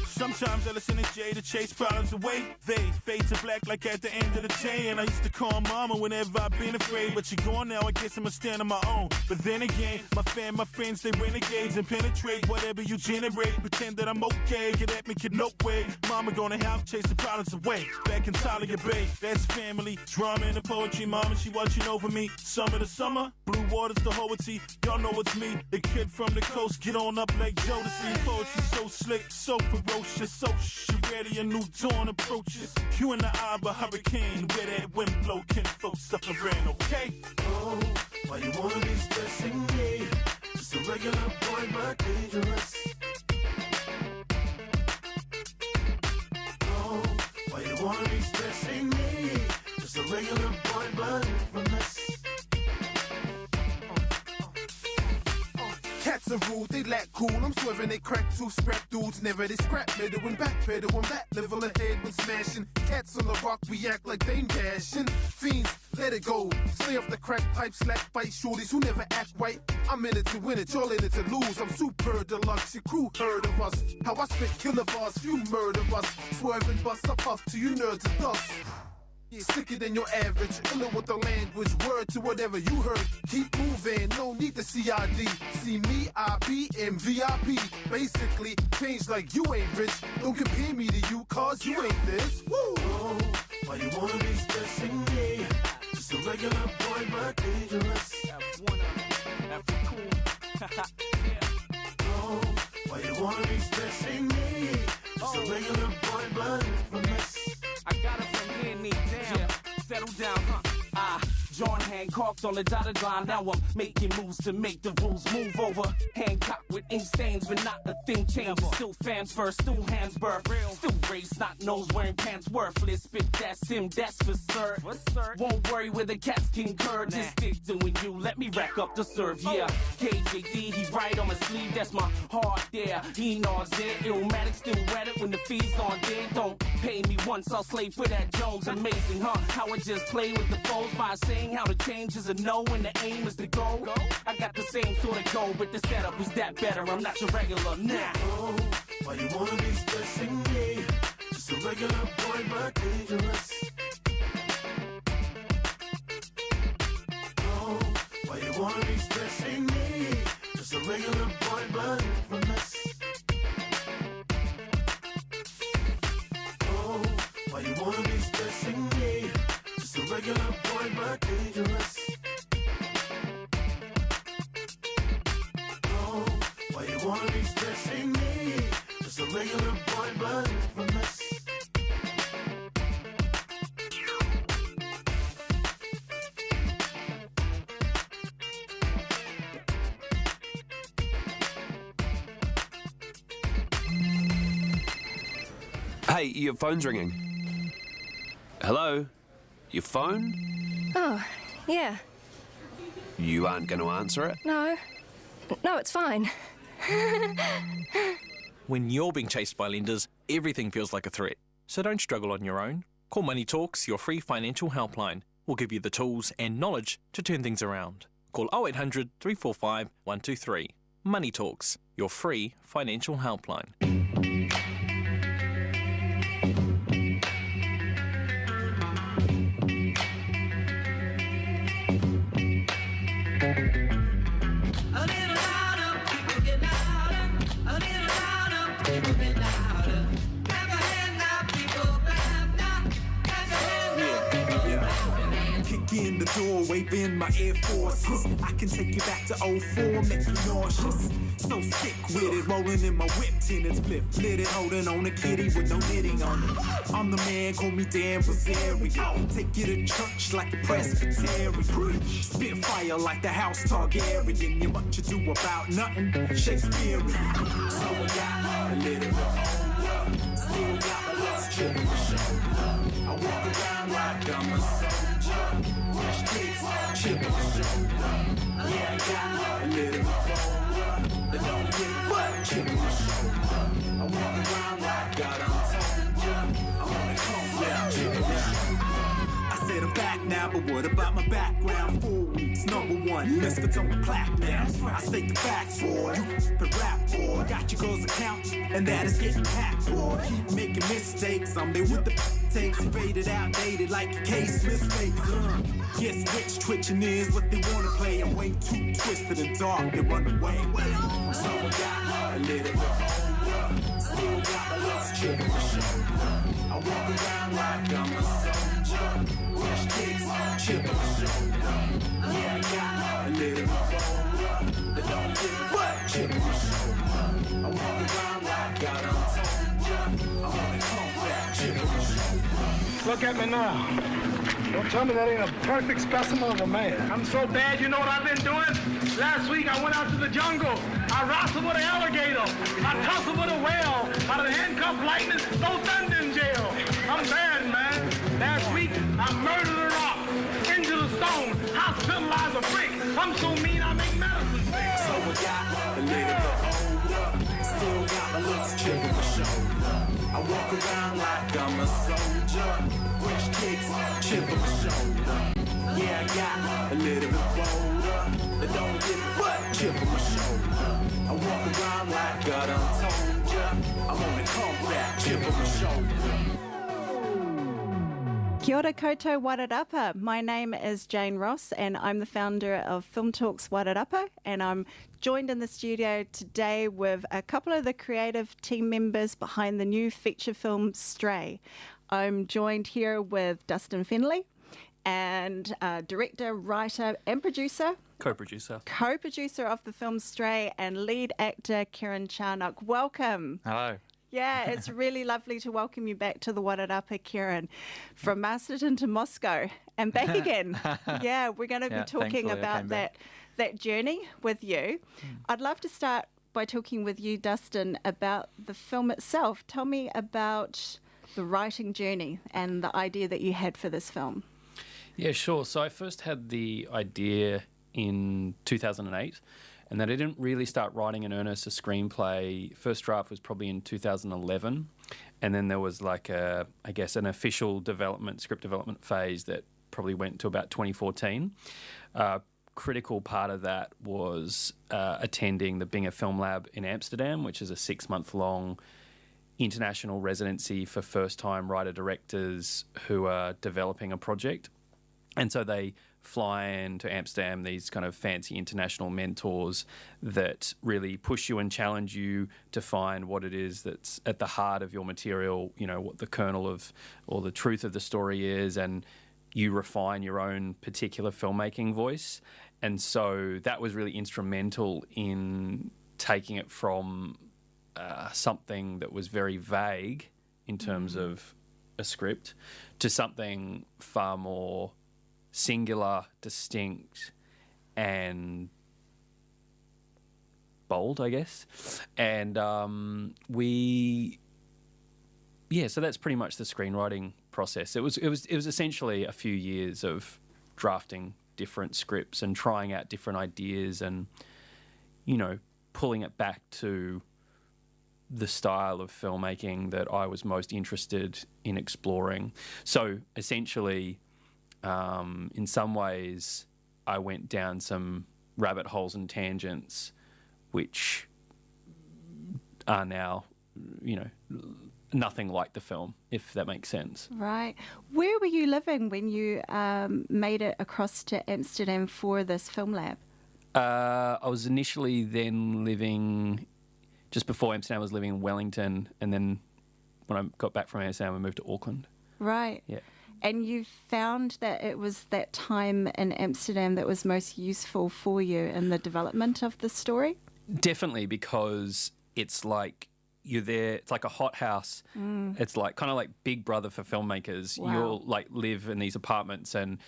Sometimes I listen to Jay to chase problems away. They fade to black like at the end of the chain. I used to call mama whenever I've been afraid, but you're gone now, I guess I'ma stand on my own. But then again, my friends, they renegades and penetrate whatever you generate. Pretend that I'm okay, get at me, get no way. Mama gonna help chase the problems away. Back in Talia Bay, that's family. Drama and the poetry, mama, she watching over me. Summer to summer, blue waters to Hoety. Y'all know it's me, the kid from the coast. Get on up like Jodeci. Poetry so slick, so ferocious, so ready a new dawn approaches. You in the eye of a hurricane, where that wind blow can folks suffering, okay? Oh, why you wanna be stressing me? Just a regular boy, but dangerous. Oh, why you wanna be stressing me? Just a regular boy, but infamous. Cats are rude, they lack cool. I'm swerving, they crack two scrap dudes. Never they scrap, middle and back, pedal on that level ahead when smashing. Cats on the rock, we act like they dashing. Fiends, let it go. Stay off the crack pipe, slack fight shorties who never act right. I'm in it to win it, y'all in it to lose. I'm super deluxe, your crew heard of us. How I spit killer bars, few murder us. Swerving bust up off to you nerds and dust. Sicker than your average, iller with the language, word to whatever you heard. Keep moving, no need to CID. See me, I be in VIP. Basically, change like you ain't rich. Don't compare me to you, cause you ain't this. Woo! Oh, why you wanna be stressing me? Just a regular boy, but dangerous. Oh, why you wanna be stressing me? Just a regular boy, but infamous. I got it from here, knee down. Yeah, settle down, huh? John Hancock's on the dotted line. Now I'm making moves to make the rules move over. Hancock with ink stains, but not a thing changes. Still fans first, still hands birth. Still race, not nose wearing pants worthless. Spit that sim, that's for sir. Won't worry where the cats concur. Just stick doing you, let me rack up the serve. Yeah, KJD, he right on my sleeve. That's my heart there. He nods there. Illmatic still at it when the fees on there. Don't pay me once, I'll slave for that Jones. Amazing, huh? How I just play with the foes by saying how the change is a no and the aim is to go. I got the same sort of goal, but the setup is that better. I'm not your regular now. Oh, why you wanna be stressing me? Just a regular boy, but dangerous. Oh, why you wanna be stressing me? Just a regular boy, but infamous. Oh, why you wanna be stressing me? Just a regular boy, but dangerous. Oh, why you wanna be stressing me? regular boy, but infamous. Hey, your phone's ringing. Hello? Your phone? Oh, yeah. You aren't going to answer it? No, it's fine. When you're being chased by lenders, everything feels like a threat. So don't struggle on your own. Call Money Talks, your free financial helpline. We'll give you the tools and knowledge to turn things around. Call 0800 345 123. Money Talks, your free financial helpline. In the door, waving my Air Forces. I can take you back to 04, make you nauseous. So sick with it, rolling in my whip, tin and split. Lit it, holding on a kitty with no knitting on it. I'm the man, call me Dan Rosario. Take you to church like a Presbyterian. Spit fire like the house Targaryen. You much ado about nothing, Shakespearean. So I got a little bit older. Still got my legs chip on my shoulder. I walk around like I'm a soldier. Fresh kicks, chip on my shoulder. Yeah, I got a little bit older. But don't give a fuck, chip on my shoulder. I walk around like I done told ya. I'm on the come down, chip on my shoulder. I said I'm back now, but what about my background? 4 weeks, #1, misfits on the plaque now. I state the facts, boy. You but rap, boy. Got your girls account, and that is getting hacked, boy. Keep making mistakes, I'm there with the takes. Faded, outdated like a case mistakes. Guess which twitching is what they wanna play. I'm way too twisted and dark, they run away. So I got a little bit older. Still got my legs chip on my shoulder. I walk around like I'm a soldier. Fresh kicks, chip on my shoulder. Yeah, I got a little bit older. But don't give a fuck, chip on my shoulder. I walk around like I done told ya. I wanna come back, chip on my shoulder. Look at me now. Don't tell me that ain't a perfect specimen of a man. I'm so bad, you know what I've been doing? Last week I went out to the jungle. I wrestled with an alligator. I tussled with a whale. I done handcuffed lightning, throw thunder in jail. I'm bad, man. Last week I murdered a rock, injured a stone, hospitalized a freak. I'm so mean I make medicine sick. So I got a little bit older. Still got my looks chip on my shoulder. I walk around like I'm a soldier. Fresh kicks, chip on my shoulder. Yeah, I got a little bit bolder. But don't give a fuck, chip on my shoulder. I walk around like I done told ya. I'm on the comeback, chip on my shoulder. Kia ora koutou Wairarapa. My name is Jane Ross and I'm the founder of Film Talks Wairarapa, and I'm joined in the studio today with a couple of the creative team members behind the new feature film Stray. I'm joined here with Dustin Fenley and director, writer and producer. Co-producer of the film Stray and lead actor Kieran Charnock. Welcome. Hello. Yeah, it's really lovely to welcome you back to the Wairarapa, Kieran, from Masterton to Moscow and back again. Yeah, we're going to be talking about that journey with you. I'd love to start by talking with you, Dustin, about the film itself. Tell me about the writing journey and the idea that you had for this film. Yeah, sure. So I first had the idea in 2008, and then I didn't really start writing in earnest a screenplay. First draft was probably in 2011, and then there was like an official script development phase that probably went to about 2014. Critical part of that was attending the Binger Film Lab in Amsterdam, which is a 6-month-long international residency for first-time writer-directors who are developing a project. And so they fly into Amsterdam, these kind of fancy international mentors that really push you and challenge you to find what it is that's at the heart of your material, you know, what the kernel of or the truth of the story is, and you refine your own particular filmmaking voice. And so that was really instrumental in taking it from something that was very vague in terms of a script to something far more singular, distinct, and bold, I guess. And so that's pretty much the screenwriting process. It was essentially a few years of drafting different scripts and trying out different ideas and, you know, pulling it back to the style of filmmaking that I was most interested in exploring. So essentially, in some ways, I went down some rabbit holes and tangents which are now, you know, nothing like the film, if that makes sense. Right. Where were you living when you made it across to Amsterdam for this film lab? I was initially then living, just before Amsterdam, I was living in Wellington, and then when I got back from Amsterdam, I moved to Auckland. Right. Yeah. And you found that it was that time in Amsterdam that was most useful for you in the development of the story? Definitely, because it's like you're there, it's like a hothouse. It's like kind of like Big Brother for filmmakers. Wow. You'll like live in these apartments, and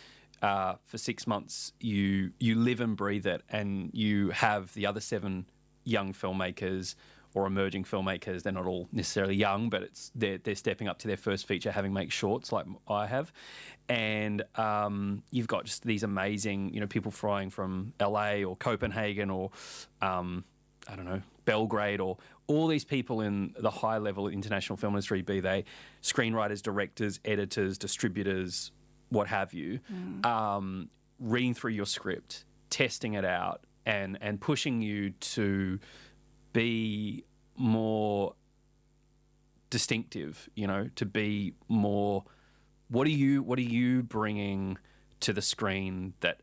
for 6 months you live and breathe it, and you have the other 7 young filmmakers or emerging filmmakers. They're not all necessarily young, but they're stepping up to their first feature, having made shorts like I have. And you've got just these amazing, you know, people flying from LA or Copenhagen or I don't know, Belgrade, or all these people in the high level international film industry, be they screenwriters, directors, editors, distributors, what have you, reading through your script, testing it out, and pushing you to be more distinctive, you know, to be more, what are you bringing to the screen that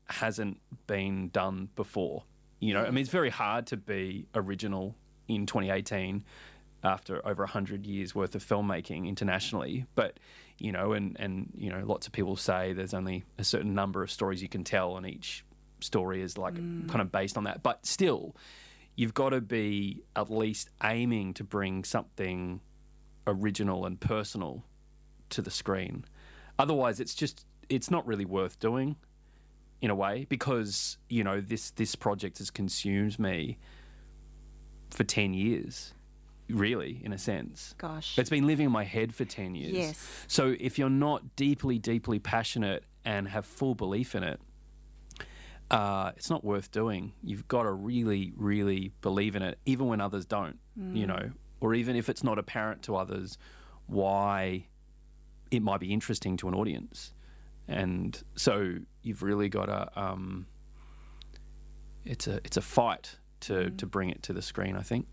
hasn't been done before? You know, I mean, it's very hard to be original in 2018 after over 100 years worth of filmmaking internationally. But, you know, and you know, lots of people say there's only a certain number of stories you can tell, and each story is like kind of based on that. But still, you've got to be at least aiming to bring something original and personal to the screen. Otherwise, it's not really worth doing, in a way, because, you know, this project has consumed me for 10 years, really, in a sense. Gosh. It's been living in my head for 10 years. Yes. So if you're not deeply, deeply passionate and have full belief in it, it's not worth doing. You've got to really, really believe in it, even when others don't, you know, or even if it's not apparent to others why it might be interesting to an audience. And so you've really got to, it's a fight to bring it to the screen, I think.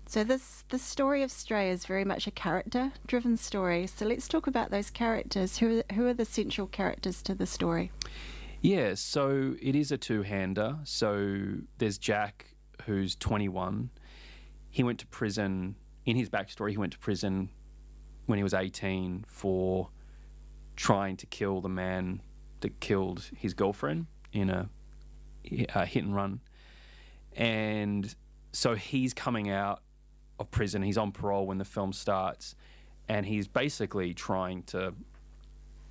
So the story of Stray is very much a character-driven story. So let's talk about those characters. Who are the central characters to the story? Yeah, so it is a two-hander. So there's Jack, who's 21. He went to prison. In his backstory, he went to prison when he was 18 for trying to kill the man that killed his girlfriend in a hit and run. And so he's coming out of prison. He's on parole when the film starts, and he's basically trying to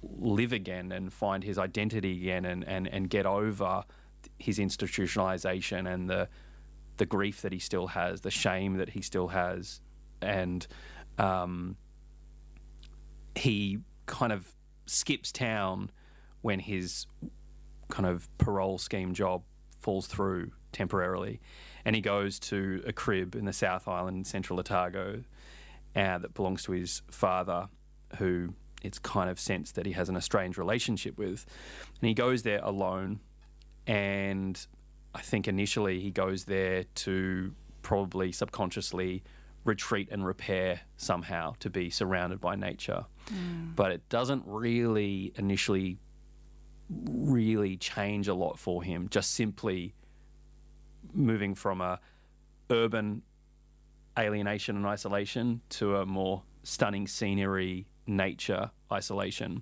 live again and find his identity again and get over his institutionalization and the grief that he still has, the shame that he still has. And he kind of skips town when his kind of parole scheme job falls through temporarily, and he goes to a crib in the South Island, Central Otago, that belongs to his father, who it's kind of sensed that he has an estranged relationship with. And he goes there alone, and I think initially he goes there to probably subconsciously retreat and repair somehow, to be surrounded by nature. But it doesn't really initially really change a lot for him, just simply moving from a urban alienation and isolation to a more stunning scenery, nature isolation.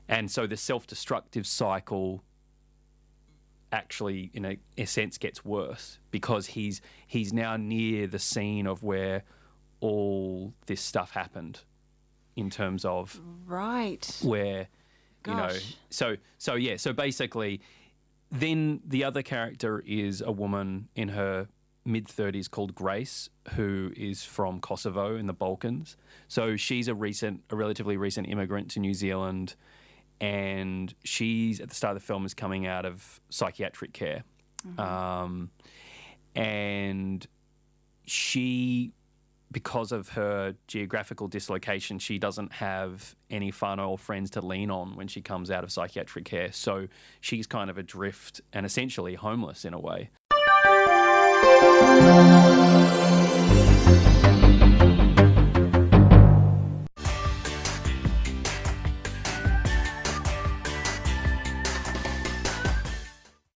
And so the self-destructive cycle actually, in a sense, gets worse because he's now near the scene of where all this stuff happened, in terms of right where Gosh. So basically, then the other character is a woman in her mid-30s called Grace, who is from Kosovo in the Balkans. So she's a relatively recent immigrant to New Zealand, and she's, at the start of the film, is coming out of psychiatric care. And she, because of her geographical dislocation, she doesn't have any fun or friends to lean on when she comes out of psychiatric care. So she's kind of adrift and essentially homeless in a way.